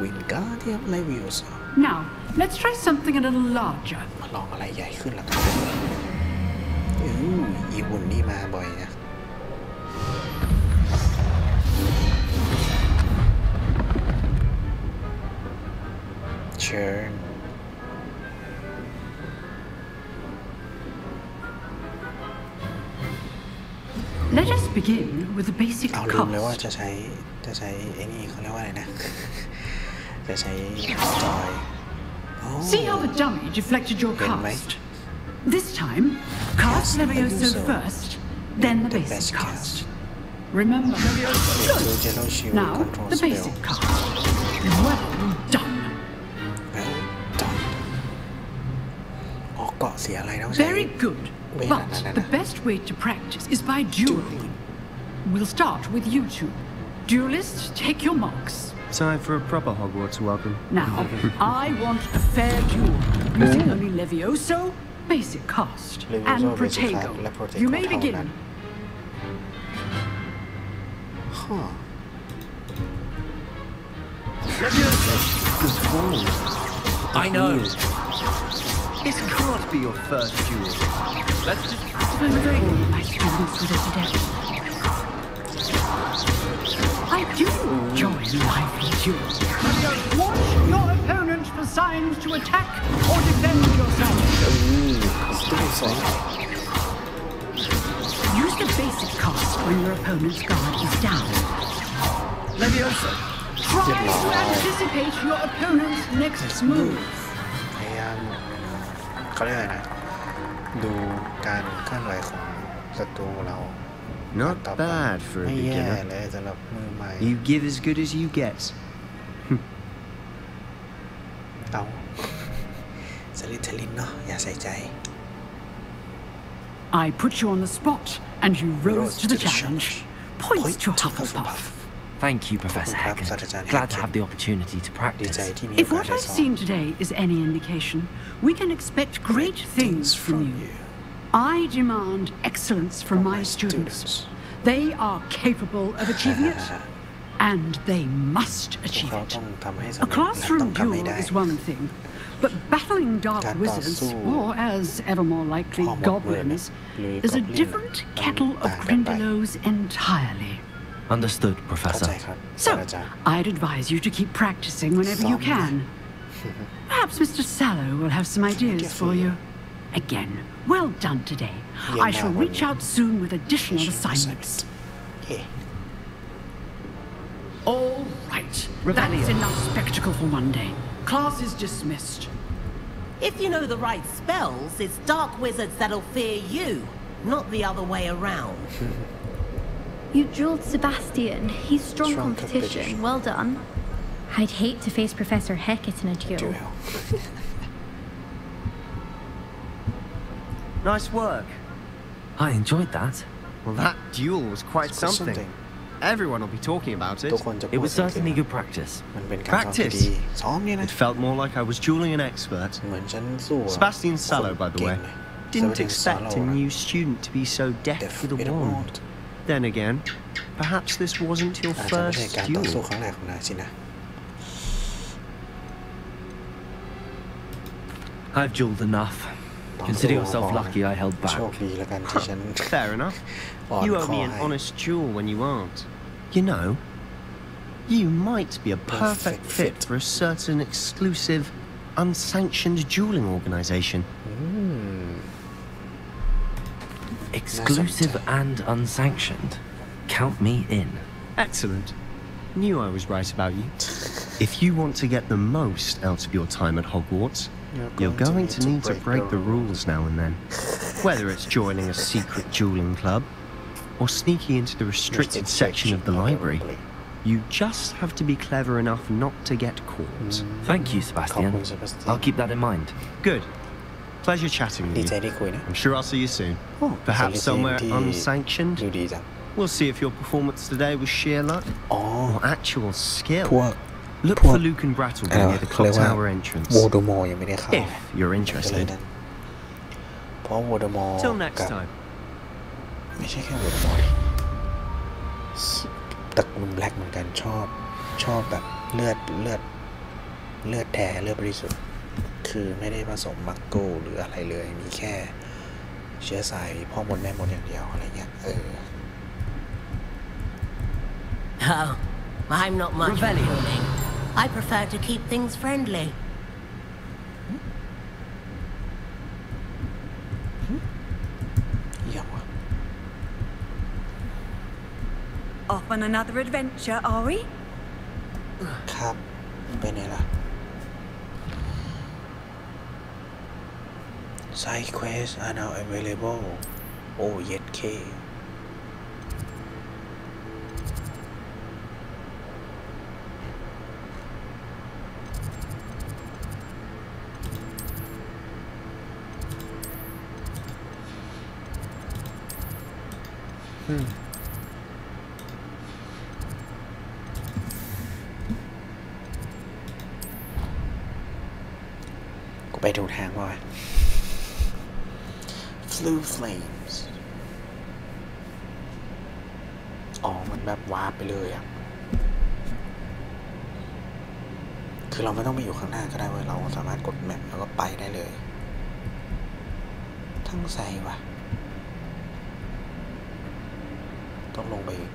S1: Wingardium Leviosa.
S14: Now, let's try something a little larger.
S1: มาลองอะไรใหญ่ขึ้นละกันอีวุ่นนี่มาบ่อยนะ Churn.
S14: Let us begin with the basic cost.
S1: ลืมเลยว่าจะใช้ไอ้นี่เขาเรียกว่าอะไรนะ จะใช้จอย
S14: See how the dummy deflected your cast? This time, cast Levioso first, then the basic cast. Remember, good. Now, the basic cast. Well done. Very good. But the best way to practice is by dueling. We'll start with you two. Duelists, take your marks.
S15: Time for a proper Hogwarts welcome.
S14: Now, I want a fair duel, using only Levioso, basic cast, and Protego. You may begin.
S1: Huh.
S15: I know. This can't be your first duel. Let's just...
S14: I'm very good, my students, with us today. I do enjoy lively duels. Watch your opponent for signs to attack or defend yourself. Use the basic cast when your opponent's guard is down.
S15: Leviosa.
S14: Try to anticipate your opponent's next move.
S1: พยายามเขาเรียกอะไรนะดูการเคลื่อนไหวของศัตรูเรา
S15: Not bad for a
S1: ไม่แย่
S15: beginner.
S1: เลยสำหรับมือใหม่
S15: You give as good as you get.
S1: เอาสลิทลินเนาะอย่าใส่ใจ
S14: I put you on the spot, and you rose to the challenge. Points to Hufflepuff.
S2: Thank you, Professor Hagen. Glad to have the opportunity to practice.
S14: If what I've seen today is any indication, we can expect great things from you. I demand excellence from my students. They are capable of achieving it, and they must achieve it. A classroom duel is one thing, but battling dark wizards, or as ever more likely, goblins, is a different kettle of Grindylows entirely.
S2: Understood, Professor.
S14: So, I'd advise you to keep practicing whenever you can. Perhaps Mr. Sallow will have some ideas for you. Again, well done today. I shall reach out soon with additional assignments. All right. That's enough spectacle for one day. Class is dismissed.
S6: If you know the right spells, it's dark wizards that'll fear you, not the other way around.
S4: You drilled Sebastian. He's strong competition. Well done. I'd hate to face Professor Hecat in a duel.
S15: Nice work.
S2: I enjoyed that.
S15: Well, that duel was quite something. Everyone will be talking about it.
S2: It was certainly good practice.
S15: Practice? It felt more like I was dueling an expert. Sebastian Sallow, by the way. Didn't expect a new student to be so deft with a wand. Then again, perhaps this wasn't your first duel.
S2: I've dueled enough. Consider yourself lucky I held back.
S15: Fair enough. You owe me an honest duel when you aren't. You know, you might be a perfect fit for a certain exclusive, unsanctioned dueling organization.
S2: Exclusive and unsanctioned. Count me in.
S15: Excellent. Knew I was right about you. If you want to get the most out of your time at Hogwarts, you're going to need to break the rules now and then. Whether it's joining a secret dueling club or sneaking into the restricted section of the library, you just have to be clever enough not to get caught.
S2: Thank you, Sebastian. I'll keep that in mind.
S15: Good. Pleasure chatting with you. I'm sure I'll see you soon. Perhaps somewhere unsanctioned. We'll see if your performance today was sheer luck or actual skill. Look for Luke and Brattleby near the clock tower entrance. If you're interested. Till next time.
S1: ไม่ใช่แค่โวลเดอมอร์ตระกูลแบล็กเหมือนกันชอบแบบเลือด เลือดแท้เลือดบริสุทธิ์คือไม่ได้ผสมมักโก้หรืออะไรเลยมีแค่เชื้อสายพ่อมดแม่มดอย่างเดียวอะไรเงี้ย
S6: Oh, I'm not much for cooling. I prefer to keep things friendly.
S3: Off on another adventure, are we?
S1: ครับไปไหนล่ะ Side quests are now available. Oh, yet K. Go ไปถูกทางว่ะ Flew Flames มันแบบวาร์ปไปเลยอ่ะคือเราไม่ต้องไปอยู่ข้างหน้าก็ได้เว้ยเราสามารถกดแมปแล้วก็ไปได้เลยทั้งไซว่ะต้องลงไปอีก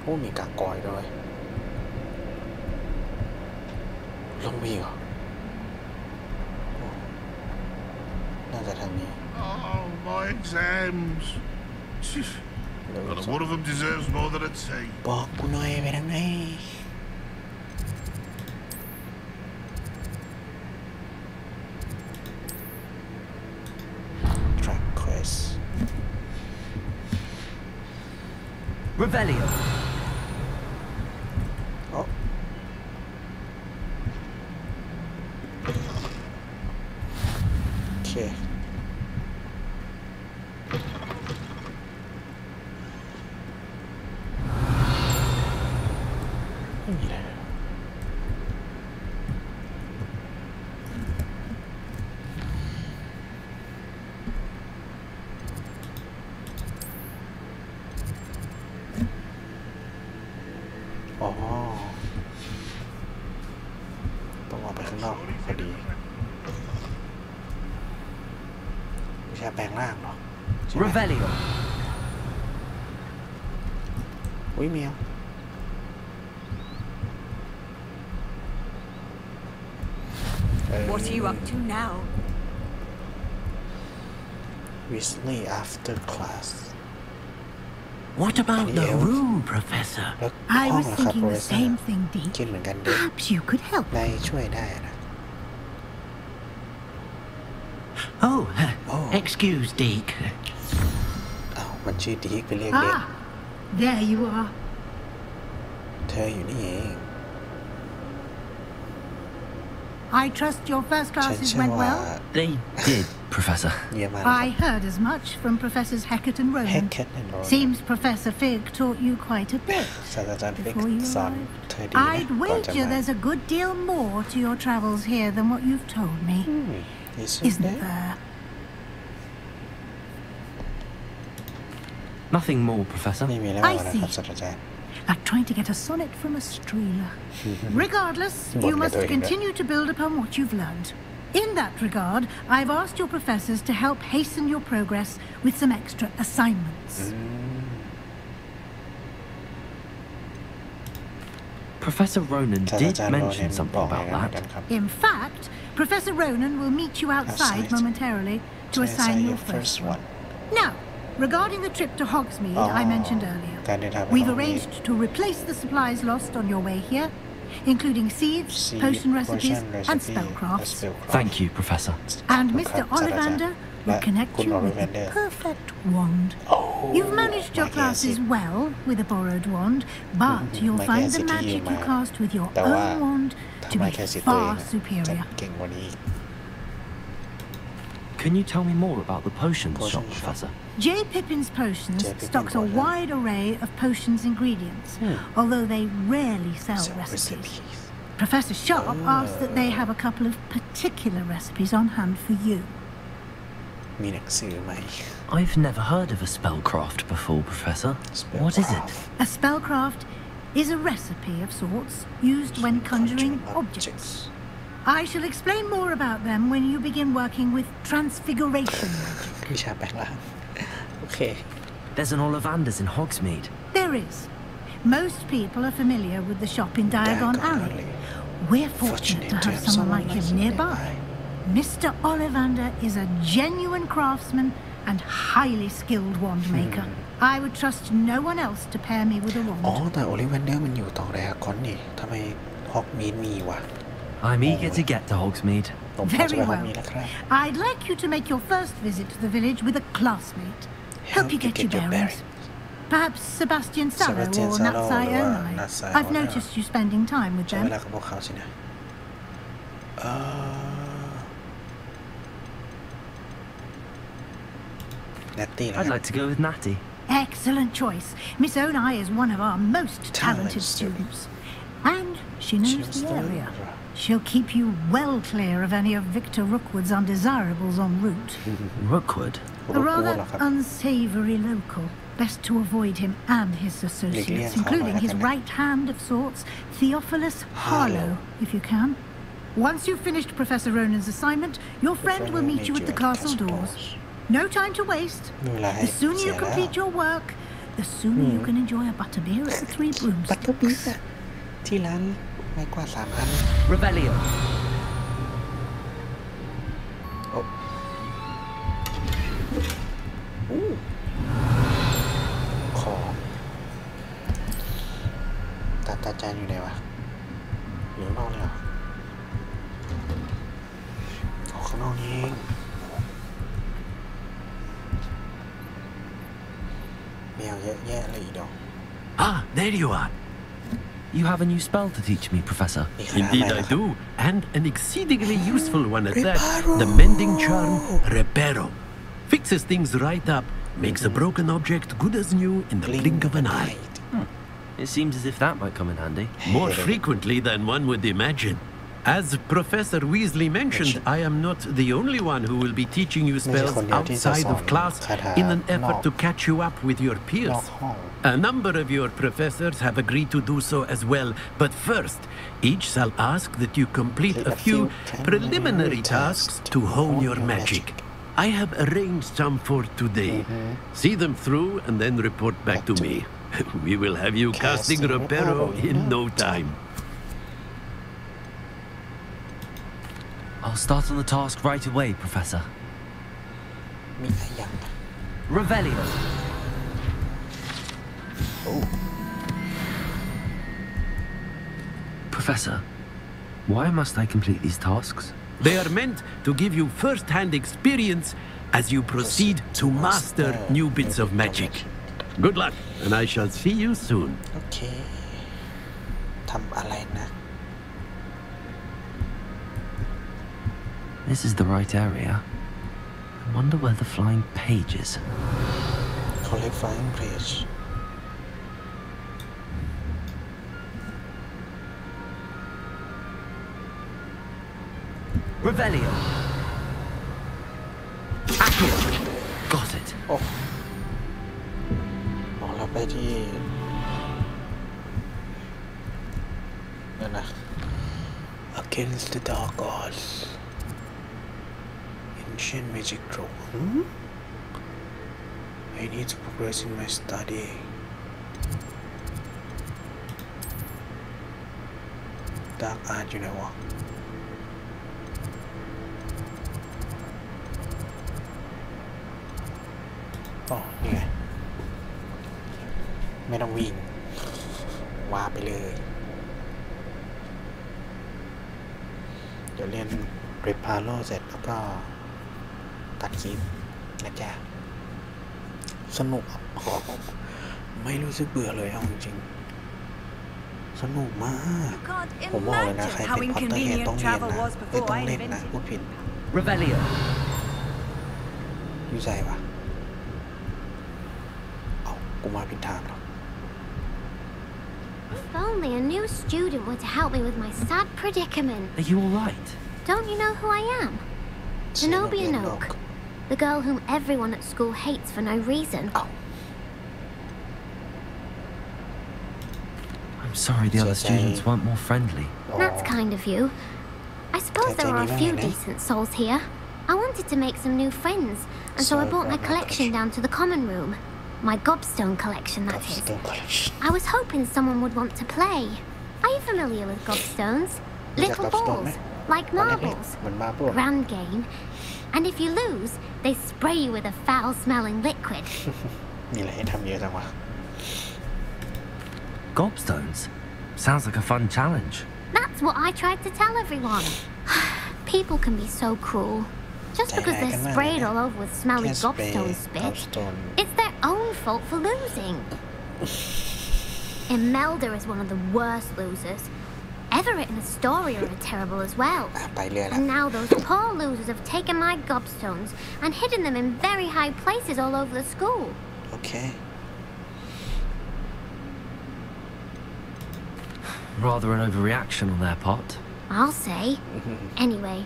S1: โอ้มีกากกอยด้วยลงไปอีกเหรอน่าจะทางนี้
S16: Oh, my exams. Not one of them deserves more than I'd say.
S1: บอกกูหน่อยไปทางไหน Track quest
S6: Revelio.
S1: Oh. Okay.ต้องออกไปข้างนอกพอดีไม่ใช่แปลงร่างหรอ
S6: Revelio.
S1: อุ้ยเมียว
S3: What are you up to now?
S1: Recently after class.
S6: What about the room, Professor?
S8: I was thinking the same thing, Deke.
S1: คิดเหมือนกันเด็ก
S8: Perhaps you could help.
S1: นายช่วยได้นะ
S6: Oh, excuse, Deke.
S1: มันชื่อดีกไปเรียกเด็ก
S8: There you are.
S1: เธออยู่นี่เอง
S8: I trust your first classes went well.
S2: They did, Professor.
S8: I heard as much from Professors Hecat and Ronan. Seems Professor Fig taught you quite a bit before you arrived. I'd wager there's a good deal more to your travels here than what you've told me. Isn't there?
S2: Nothing more, Professor.
S8: I see. Like trying to get a sonnet from a streamer. Regardless, you must continue to build upon what you've learned. In that regard, I've asked your professors to help hasten your progress with some extra assignments.
S2: Professor Ronan did mention something about that.
S8: In fact, Professor Ronan will meet you outside momentarily to assign your first one. Now, regarding the trip to Hogsmeade I mentioned earlier, we've arranged to replace the supplies lost on your way here, including seeds, potion recipes, and spellcrafts.
S2: Thank you, Professor.
S8: And Mr. Ollivander will connect you with the perfect wand. You've managed your classes well with a borrowed wand, but you'll find the magic you cast with your own wand to be far superior.
S2: Can you tell me more about the potions shop, Professor?
S8: J. Pippin's Potions stocks a wide array of potions ingredients, although they rarely sell recipes. Professor Sharp asked that they have a couple of particular recipes on hand for you.
S2: I've never heard of a spellcraft before, Professor. What is it?
S8: A spellcraft is a recipe of sorts used when conjuring objects. I shall explain more about them when you begin working with transfiguration magic.
S1: Okay.
S2: There's an Ollivander's in Hogsmeade.
S8: There is. Most people are familiar with the shop in Diagon Alley. We're fortunate to have someone like him nearby. Mr. Ollivander is a genuine craftsman and highly skilled wand maker. I would trust no one else to pair me with a wand.
S1: แต่ Ollivander มันอยู่ต่อแล้วก่อนนี่ทำไม Hogsmeade มีวะ
S2: I'm eager to get to Hogsmeade.
S8: Very well. I'd like you to make your first visit to the village with a classmate. Hope you get your bearings. Perhaps Sebastian Sallow or Natsai Onai. I've noticed you spending time with them.
S2: I'd like to go with Natty.
S8: Excellent choice. Miss Onai is one of our most talented students. And she knows the area. She'll keep you well clear of any of Victor Rookwood's undesirables en route.
S2: Rookwood?
S8: A rather unsavory local. Best to avoid him and his associates, including his right hand of sorts, Theophilus Harlow, if you can. Once you've finished Professor Ronan's assignment, your friend will meet you at the castle doors. No time to waste. The sooner you complete your work, the sooner you can enjoy a butterbeer at the Three Broomsticks.
S2: Rebellion.
S1: Oh. Ooh. ตาจานอยู่ไหนวะอยู่ข้างนอกเลยเหรอข้างนอกนี่เองแมวเยอะแยะเลยอีดอก
S13: Ah, there you are.
S2: You have a new spell to teach me, Professor.
S13: Indeed I do, and an exceedingly useful one at that. The mending charm, Reparo. Fixes things right up, makes a broken object good as new in the blink of an eye.
S2: It seems as if that might come in handy.
S13: More frequently than one would imagine. As Professor Weasley mentioned, I am not the only one who will be teaching you spells outside of class in an effort to catch you up with your peers. A number of your professors have agreed to do so as well, but first, each shall ask that you complete a few preliminary tasks to hone your magic. I have arranged some for today. See them through and then report back to me. We will have you casting Reparo in no time.
S2: I'll start on the task right away, Professor. Revelio.
S1: Oh.
S2: Professor, why must I complete these tasks?
S13: They are meant to give you first-hand experience as you proceed to master new bits of magic. Good luck, and I shall see you soon.
S1: Okay. ทำอะไรนะ
S2: This is the right area. I wonder where the flying page is.
S1: Collect flying page.
S2: Revelio. Accio. Got it.
S1: Oh. เราไปที่นั่นนะ Against the Dark Arts Ancient Magic Draw I need to progress in my study Dark Art อยู่ไหนวะอ๋อนี่ไงไม่ต้องวิ่งวาไปเลยเดี๋ยวเรียนเรปาโลเสร็จแล้วก็ตัดคลิปนะจ๊ะสนุกไม่รู้สึกเบื่อเลยเอาจริงๆสนุกมากผมบอกเลยนะใครเป็นพอตเตอร์เฮดต้องเรียนนะไม่ต้องเล่นนะพูดผิด
S2: Revelio
S1: อยู่ใจปะเอากูมาผิดทางหรอ
S17: If only a new student were to help me with my sad predicament.
S2: Are you alright?
S17: Don't you know who I am? Zenobia Noak, the girl whom everyone at school hates for no reason.
S2: I'm I'm sorry the other students weren't more friendly.
S17: That's kind of you. I suppose there are a few decent souls here. I wanted to make some new friends, and so I brought my collection down to the common room. My gobstone collection, that is. I was hoping someone would want to play. Are you familiar with gobstones? Little balls, like marbles. Grand game. And if you lose, they spray you with a foul-smelling liquid.
S2: Gobstones? Sounds like a fun challenge.
S17: That's what I tried to tell everyone. People can be so cruel. Just because they're sprayed all over with smelly gobstone spit, it's their own fault for losing. Imelda is one of the worst losers. Everett and Astoria are terrible as well. And now those poor losers have taken my gobstones and hidden them in very high places all over the school.
S1: Okay.
S2: Rather an overreaction on their part.
S17: I'll say. Anyway,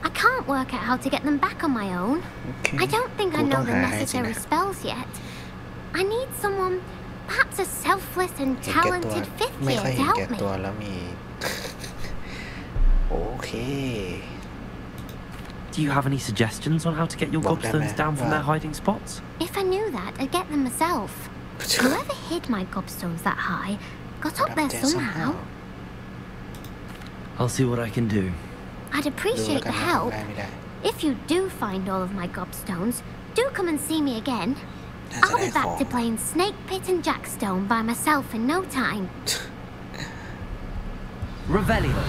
S17: I can't work out how to get them back on my own. Okay. I don't think I know the necessary spells yet. I need someone, perhaps a selfless and talented fifth year to help me.
S1: Okay.
S2: Do you have any suggestions on how to get your gobstones down from their hiding spots?
S17: If I knew that, I'd get them myself. Whoever hid my gobstones that high got up there somehow.
S2: I'll see what I can do.
S17: I'd appreciate the help. If you do find all of my gobstones, do come and see me again. I'll be back to playing Snake Pit and Jackstone by myself in no time.
S2: Revelio.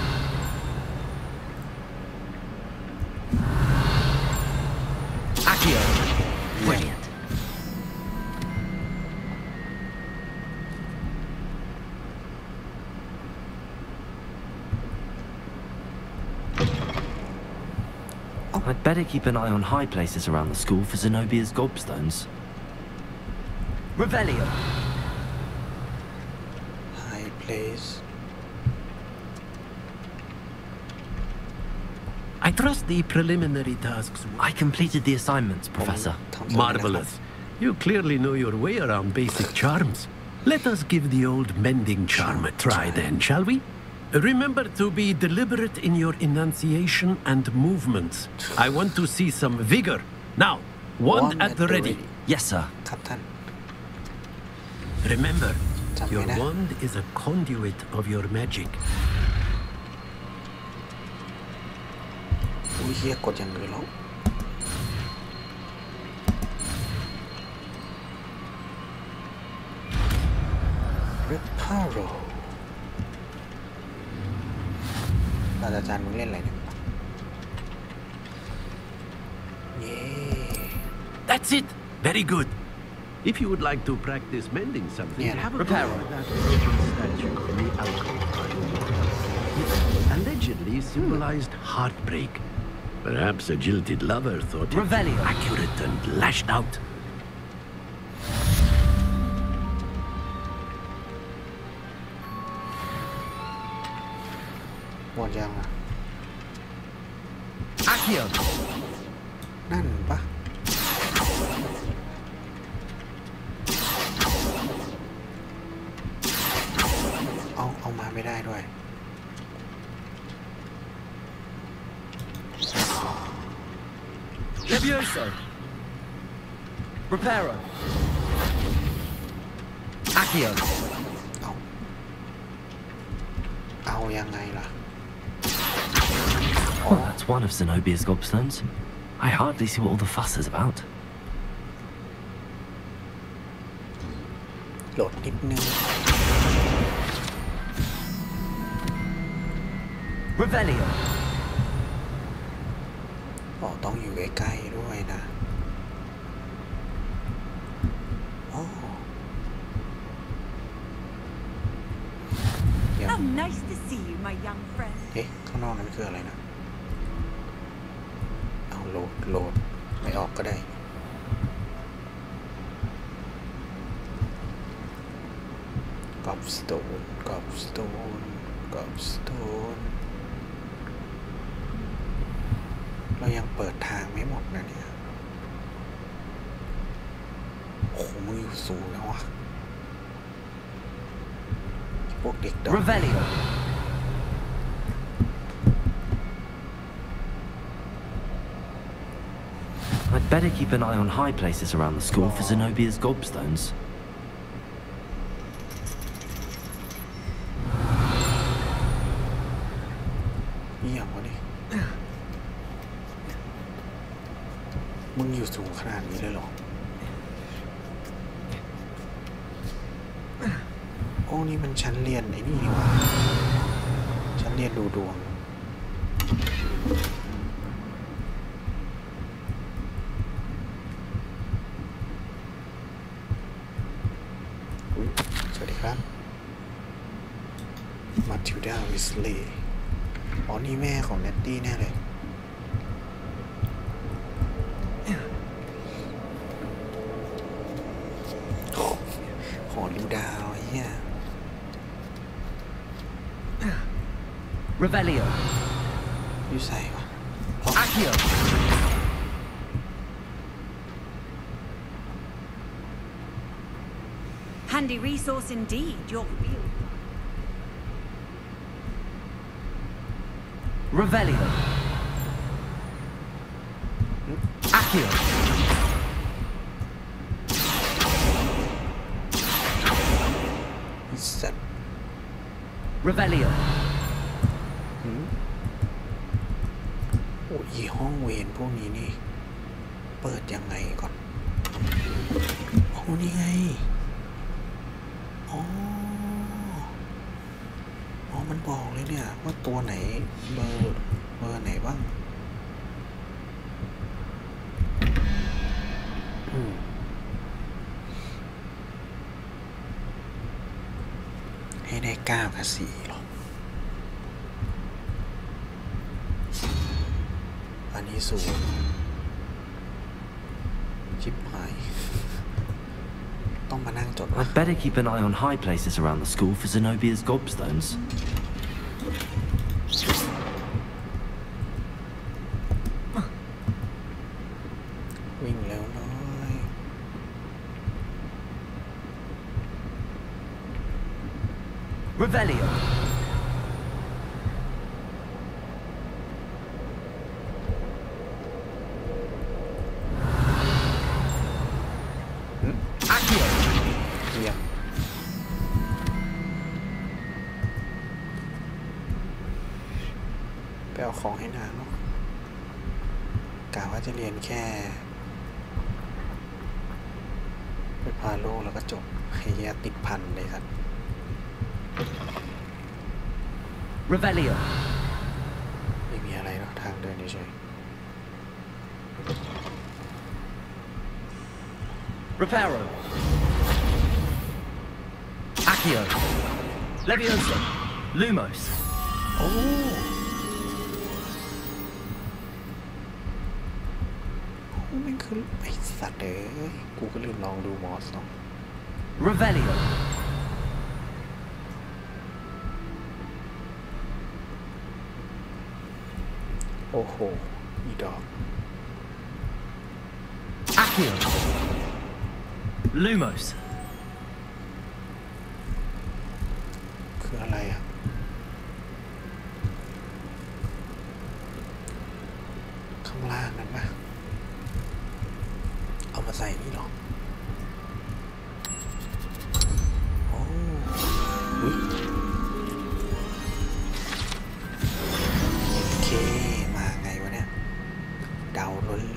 S2: Accio. Brilliant. I'd better keep an eye on high places around the school for Zenobia's gobstones. Revelio.
S1: High place.
S13: I trust the preliminary tasks.
S2: I completed the assignments, Professor.
S13: Marvelous. You clearly know your way around basic charms. Let us give the old mending charm a try then, shall we? Remember to be deliberate in your enunciation and movements. I want to see some vigor. Now, wand at the ready.
S2: Yes, sir.
S13: Remember, your wand is a conduit of your magic.
S1: เฮียกดอย่างอื่นแล้ว Reparo อาจารย์มึงเล่นอะไรเนี่ย
S13: That's it. Very good. If you would like to practice mending something, have a repair that statue in the alcove. Allegedly symbolized heartbreak. Perhaps a jilted lover thought it accurate and lashed out.
S1: Whatยังอ่ะ
S2: Accio.
S1: นั่นปะเอามาไม่ได้ด้วย
S2: Levioso. Reparo. Accio.
S1: เอายังไงล่ะ
S2: Oh, that's one of Zenobia's gobstones. I hardly see what all the fuss is about.
S1: โหลดนิดนึง
S2: Revelio.
S1: ต้องอยู่ใกล้ๆด้วยนะ
S10: How nice to see you, my young friend.
S1: เอ๊ะข้างนอกนั้นคืออะไรนะเอาโหลดไม่ออกก็ได้ Gobstone เรายังเปิดทางไม่หมดนะเนี่ยโอ้โหมืออยู่สูงแล้วอ่ะ พวกเด็กดอก
S2: Revelio. I'd better keep an eye on high places around the school for Zenobia's gobstones.
S1: นี่อย่างวะนี่มึงอยู่สูงขนาดนี้เลยเหรอโอ้นี่มันชั้นเรียนไอ้นี่นี่หว่าชั้นเรียนดูดวงสวัสดีครับมาทิลดาวิสลีย์อ๋อนี่แม่ของเนตตี้แน่เลยขอดูดาวไอ้เหี้ย
S2: Revelio.
S1: อยู่ใส่วะ
S2: Accio.
S18: Handy resource indeed, your real.
S2: Revelio. Accio.
S1: Set.
S2: Revelio.
S1: โอ้ยห้องเวรพวกนี้นี่เปิดยังไงก่อนโอ้นี่ไงอ๋อมันบอกเลยเนี่ยว่าตัวไหนเบอร์ไหนบ้างให้ได้9 กับ 4หรออันนี้สูงชิบหายต้องมานั่งจด
S2: I'd better keep an eye on high places around the school for Zenobia's gobstones.
S1: Wing แล้วน้อย
S2: Revelio. Accio.
S1: เยี่ยมไปเอาของให้นางเนาะกะว่าจะเรียนแค่ไปพาโลกแล้วก็จบให้แย่ติดพันเลยครับ
S2: Revelio.
S1: ไม่มีอะไรเนาะทางเดินเฉย
S2: Reparo. Accio. Leviosa. Lumos.
S1: โอ้แม่งคือไอสัตว์เอ้ยกูก็ลืมลองดูมอสเนาะ
S2: Revelio.
S1: โอ้โหอีดอก
S2: Accio. Lumos.
S1: คืออะไรอ่ะข้างล่างนั่นปะเอามาใส่นี่หรอโอ้อุ๊ยโอเคมาไงวะเนี่ยเดา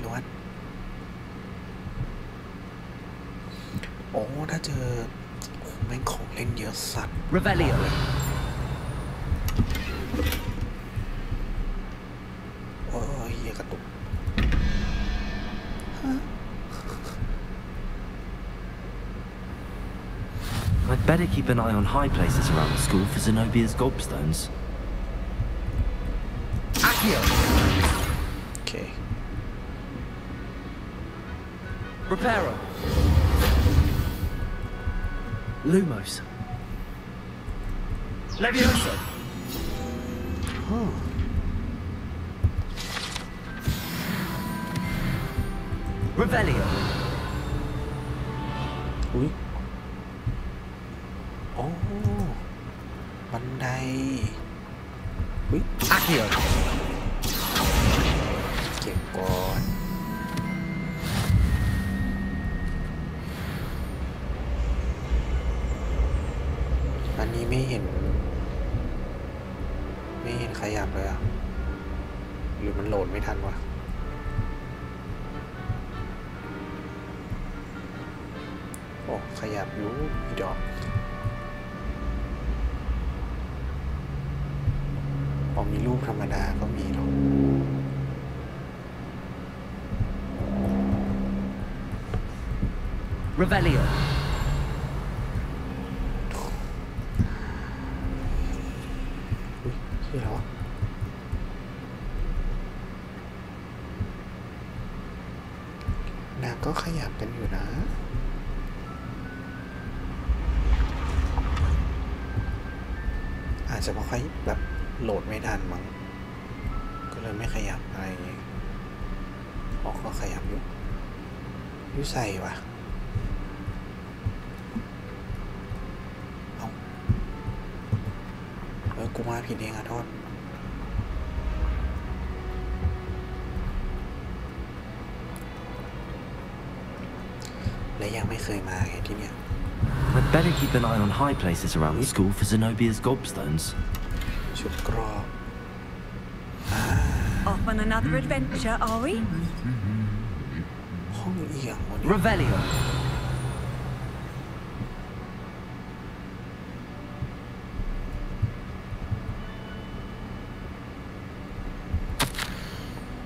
S1: ล้วนๆโอ้ถ้าเจอโอ้แม่งของเล่นเยอะสัตว์
S2: Revelio.
S1: โอ้ยเหี้ยกระตุก
S2: I'd better keep an eye on high places around the school for Zenobia's gobstones. Accio.
S1: Okay.
S2: Reparo. Lumos. Leviosa.
S1: Oh.
S2: Revelio.
S1: อุ๊ยโอ้
S15: Accio
S1: เก็บก่อนอันนี้ไม่เห็นขยับเลยอ่ะหรือมันโหลดไม่ทันวะโอ้ขยับอยู่อีดอกพอมีรูปธรรมดาก็มีหรอก
S15: Revelio
S1: คืออะไรวะนางก็ขยับกันอยู่นะอาจจะเพราะค่อยแบบโหลดไม่ทันมั้งก็เลยไม่ขยับอะไรอย่างเงี้ยออกก็ขยับอยู่ใส่วะกูมาผิดเองอะโทษและยังไม่เคยมาไงที่เนี่ย
S2: I'd better keep an eye on high places around the school for Zenobia's gobstones.
S1: ชุดกรอบ
S18: Off on another adventure, are we?
S1: ห้องเอียงวันนี้
S15: Revelio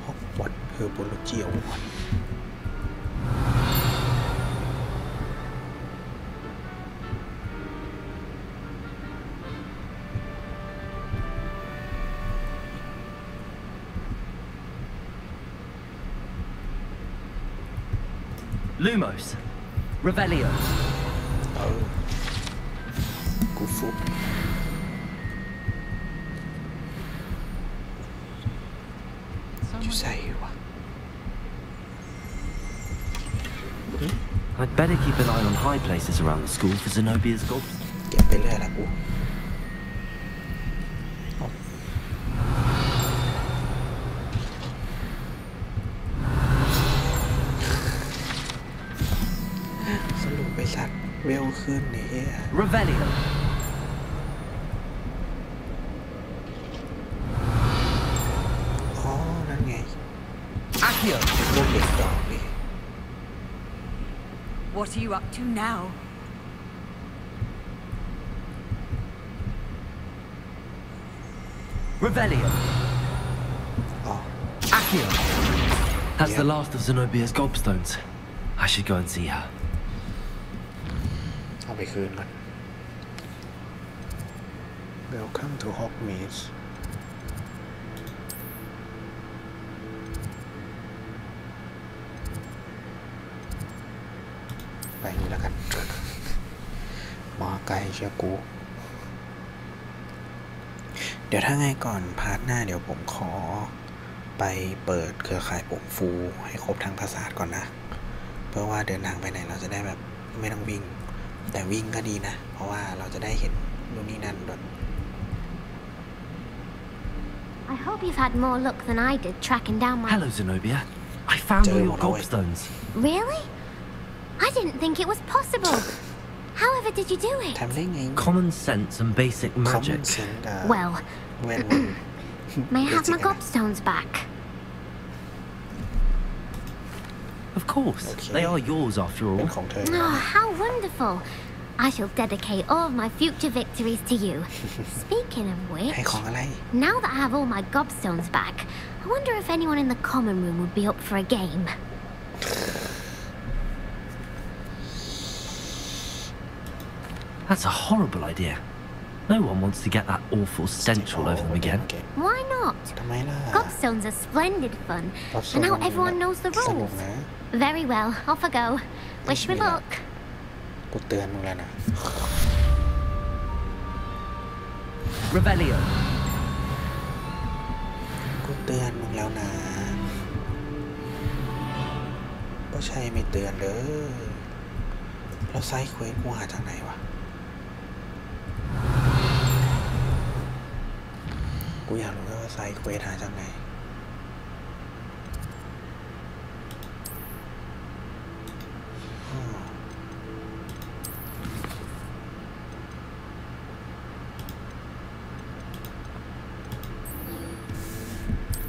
S1: Hogwarts เฮอร์โบโลจีอวอร์ด
S15: Lumos Revelio
S1: กูฟุบอยู่ใส่วะ
S2: I'd better keep an eye on high places around the school for Zenobia's gobstones.
S1: เก็บไปเรื่อยละกูสรุปไปสัตว์เวลขึ้นนี่
S15: Revelio
S1: อ๋อนั่นไง
S15: Accio
S1: พวกเด็กดอกนี่
S18: What are you up to now?
S15: Revelio Accio
S2: That's the last of Zenobia's gobstones. I should go and see her.
S1: เอาไปคืนก่อน Welcome to Hogwarts ไปนี่แล้วกัน มาไกลเชียวกู เดี๋ยวถ้าไงก่อนพาร์ทหน้าเดี๋ยวผมขอไปเปิดเครือข่ายผงฟูให้ครบทั้งปราสาทก่อนนะเพื่อว่าเดินทางไปไหนเราจะได้แบบไม่ต้องวิ่งแต่วิ่งก็ดีนะเพราะว่าเราจะได้เห็นนู่นนี่นั่นด้วย
S17: I hope you've had more luck than I did tracking down my...
S2: Hello, Zenobia. I found all your gobstones.
S17: Really? I didn't think it was possible. However did you do it?
S2: Common sense and basic magic.
S17: Well, may I have my gobstones back?
S2: Of course. They are yours after all.
S17: Oh, how wonderful. I shall dedicate all of my future victories to you. Speaking of which, now that I have all my gobstones back, I wonder if anyone in the common room would be up for a game.
S2: That's a horrible idea. No one wants to get that awful stench all over them again.
S17: Why not? Gobstones are splendid fun, and now everyone knows the rules. Very well, off I go. Wish me luck.
S1: กูเตือนมึงแล้วนะ
S15: Revelio
S1: กูเตือนมึงแล้วนะก็ใช่ไม่เตือนเด้อแล้วไซเควสกูหาจากไหนวะกู กูอยากรู้ว่าไซเควสหาจากไหน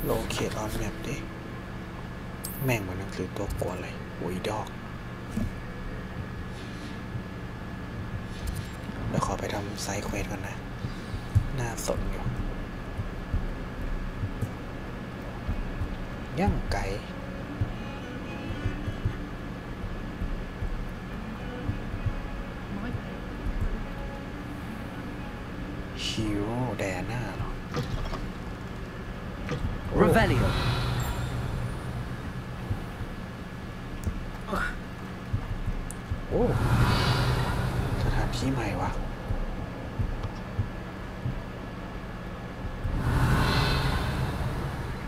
S1: โลเคทออนแมปดิแม่งมันหนังสือตัวกวนเลยโวยดอกเดี๋ยวขอไปทำไซเควสก่อนนะน่าสนอยู่ย่างไก่ฮีโร่แดน่าเหรอ
S15: Revelio
S1: โอ้สถานที่ใหม่วะ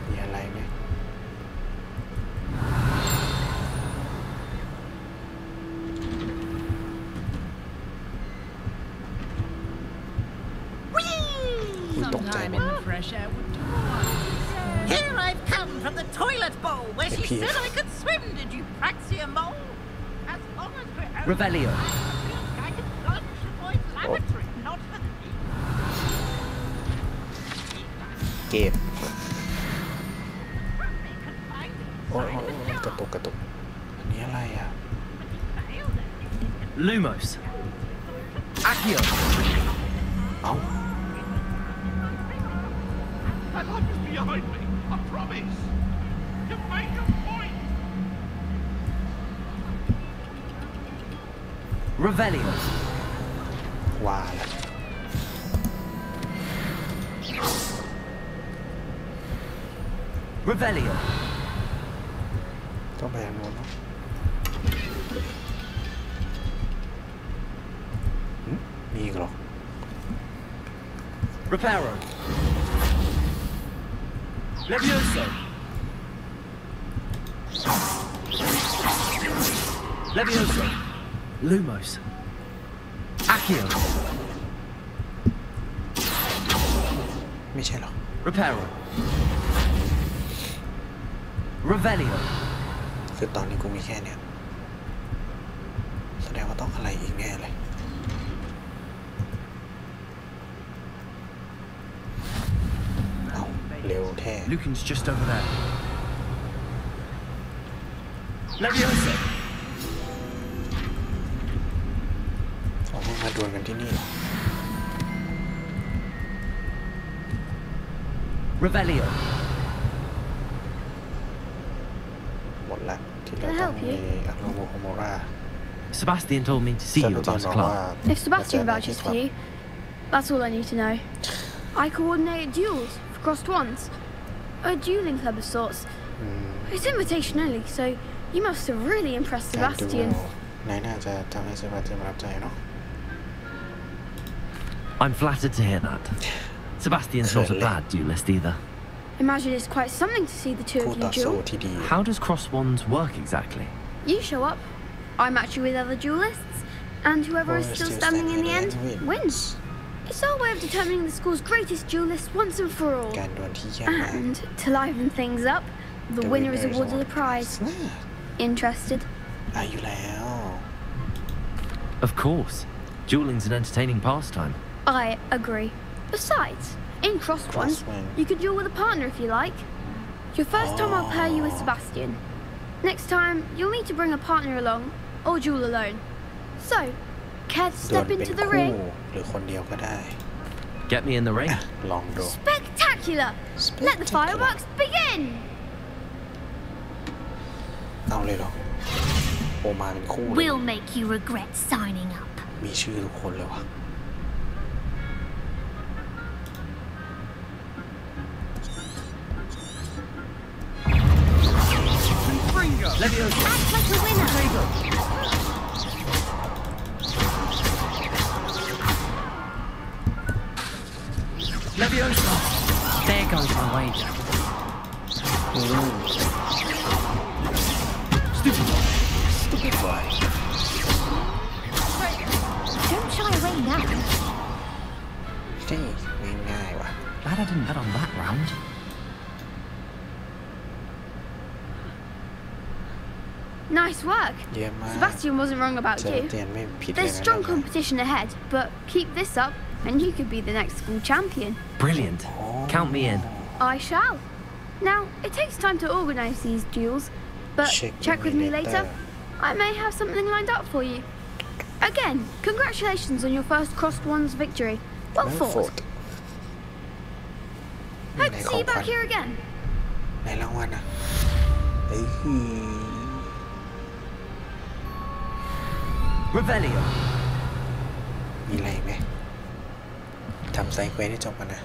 S1: มีอะไรไหมตกใจหมด
S10: Here I've come from the toilet bowl where she said I could swim. Did you praxia mole? As long as we're
S15: Revelio
S10: I can plunge the boy's lavatory, not the
S1: เก็บโอ้กระตุกอันนี้อะไรอ่ะ
S15: Lumos Accio
S1: เอ้า
S16: That lock is behind me. I promise. You make a point.
S15: Revelio
S1: ว่าละ
S15: Revelio
S1: ต้องไปทางโน้นเนาะมีอีกหรอ
S15: Reparo Levioso Levioso Lumos Accio
S1: ไม่ใช่หรอ
S15: Reparo Revelio
S1: คือตอนนี้กูมีแค่เนี้ยแสดงว่าต้องอะไรอีกแน่เลยเร็วแท้
S15: Lucan's just over there Levioso
S1: เอามาดวลกันที่นี่เหรอ
S15: Revelio
S1: หมดละที่เราต้องมีอารโมโฮโมรา
S2: Sebastian told me to see you about the club.
S4: If Sebastian vouches for you, that's all I need to know. I coordinate duels for crossed ones. A dueling club of sorts. It's invitation only, so you must have really impressed Sebastian.
S1: นายน่าจะทำให้เซบาสเตียนประทับใจเนาะ
S2: I'm flattered to hear that. Sebastian's not a bad duelist either.
S4: Imagine it's quite something to see the two of you duel.
S2: How does cross wands work exactly?
S4: You show up, I match you with other duelists, and whoever is still standing in the end wins. It's our way of determining the school's greatest duelist once and for all. And to liven things up, the winner is awarded a prize. Interested?
S1: Are you now?
S2: Of course. Dueling's an entertaining pastime.
S4: I agree. Besides, in cross ones, you could duel with a partner if you like. Your first time I'll pair you with Sebastian. Next time, you'll need to bring a partner along, or duel alone. So, care to step into the ring?
S1: หรือคนเดียวก็ได้
S2: Get me in the ring.
S1: ลองดู
S4: Spectacular! Let the fireworks begin!
S1: เอาเลยเหรอโอมาเป็นคู่
S7: We'll make you regret signing up.
S1: มีชื่อทุกคนเลยวะ
S15: Levioso
S17: Act like a winner.
S15: Levioso
S5: There goes my wager.
S1: Stupid boy.
S17: Don't shy away now.
S1: ใช่ง่ายๆว่ะ
S2: Glad I didn't bad on that round.
S4: Nice work. Sebastian wasn't wrong about you. There's strong competition ahead, but keep this up and you could be the next school champion.
S2: Brilliant. Count me in.
S4: I shall. Now, it takes time to organise these duels, but check with me later. I may have something lined up for you. Again, congratulations on your first Crossed Ones victory. Well fought. Hope to see you back here again.
S1: ในรางวัลนะ
S2: Revelio
S1: มีอะไรไหมทำไซเควสให้จบกันนะ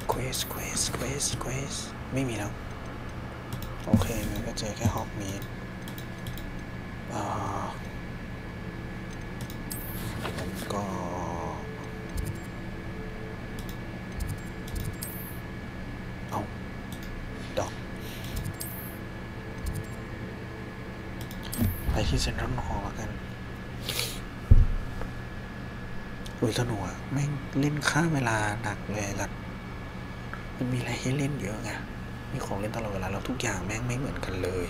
S1: เควสไม่มีแล้วโอเคมันก็เจอแค่ฮอกมีดก็เอาดอกไปที่เซ็นทรัลฮอลล์แล้วกันสนุกอ่ะแม่งเล่นข้ามเวลาหนักเลยล่ะมันมีอะไรให้เล่นเยอะไงมีของเล่นตลอดเวลาแล้วทุกอย่างแม่งไม่เหมือนกันเลย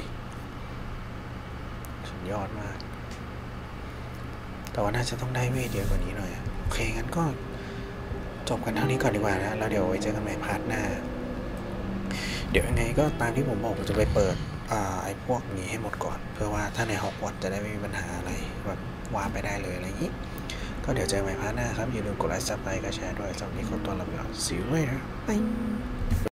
S1: สุดยอดมากแต่ว่าน่าจะต้องได้เวทเยอะกว่านี้หน่อยโอเคงั้นก็จบกันเท่านี้ก่อนดีกว่านะแล้วเดี๋ยวไว้เจอกันใหม่พาร์ทหน้าเดี๋ยวยังไงก็ตามที่ผมบอกผมจะไปเปิดไอ้พวกนี้ให้หมดก่อนเพื่อว่าถ้าในฮอกวอตส์จะได้ไม่มีปัญหาอะไรแบบว่าไปได้เลยอะไรอย่างนี้ก็เดี๋ยวเจอกันใหม่พาร์ทหน้าครับอย่าลืมกดไลค์ซับสไครบ์ก็แชร์ด้วยสำหรับนี้ขอตัวลาไปก่อน See you later Bye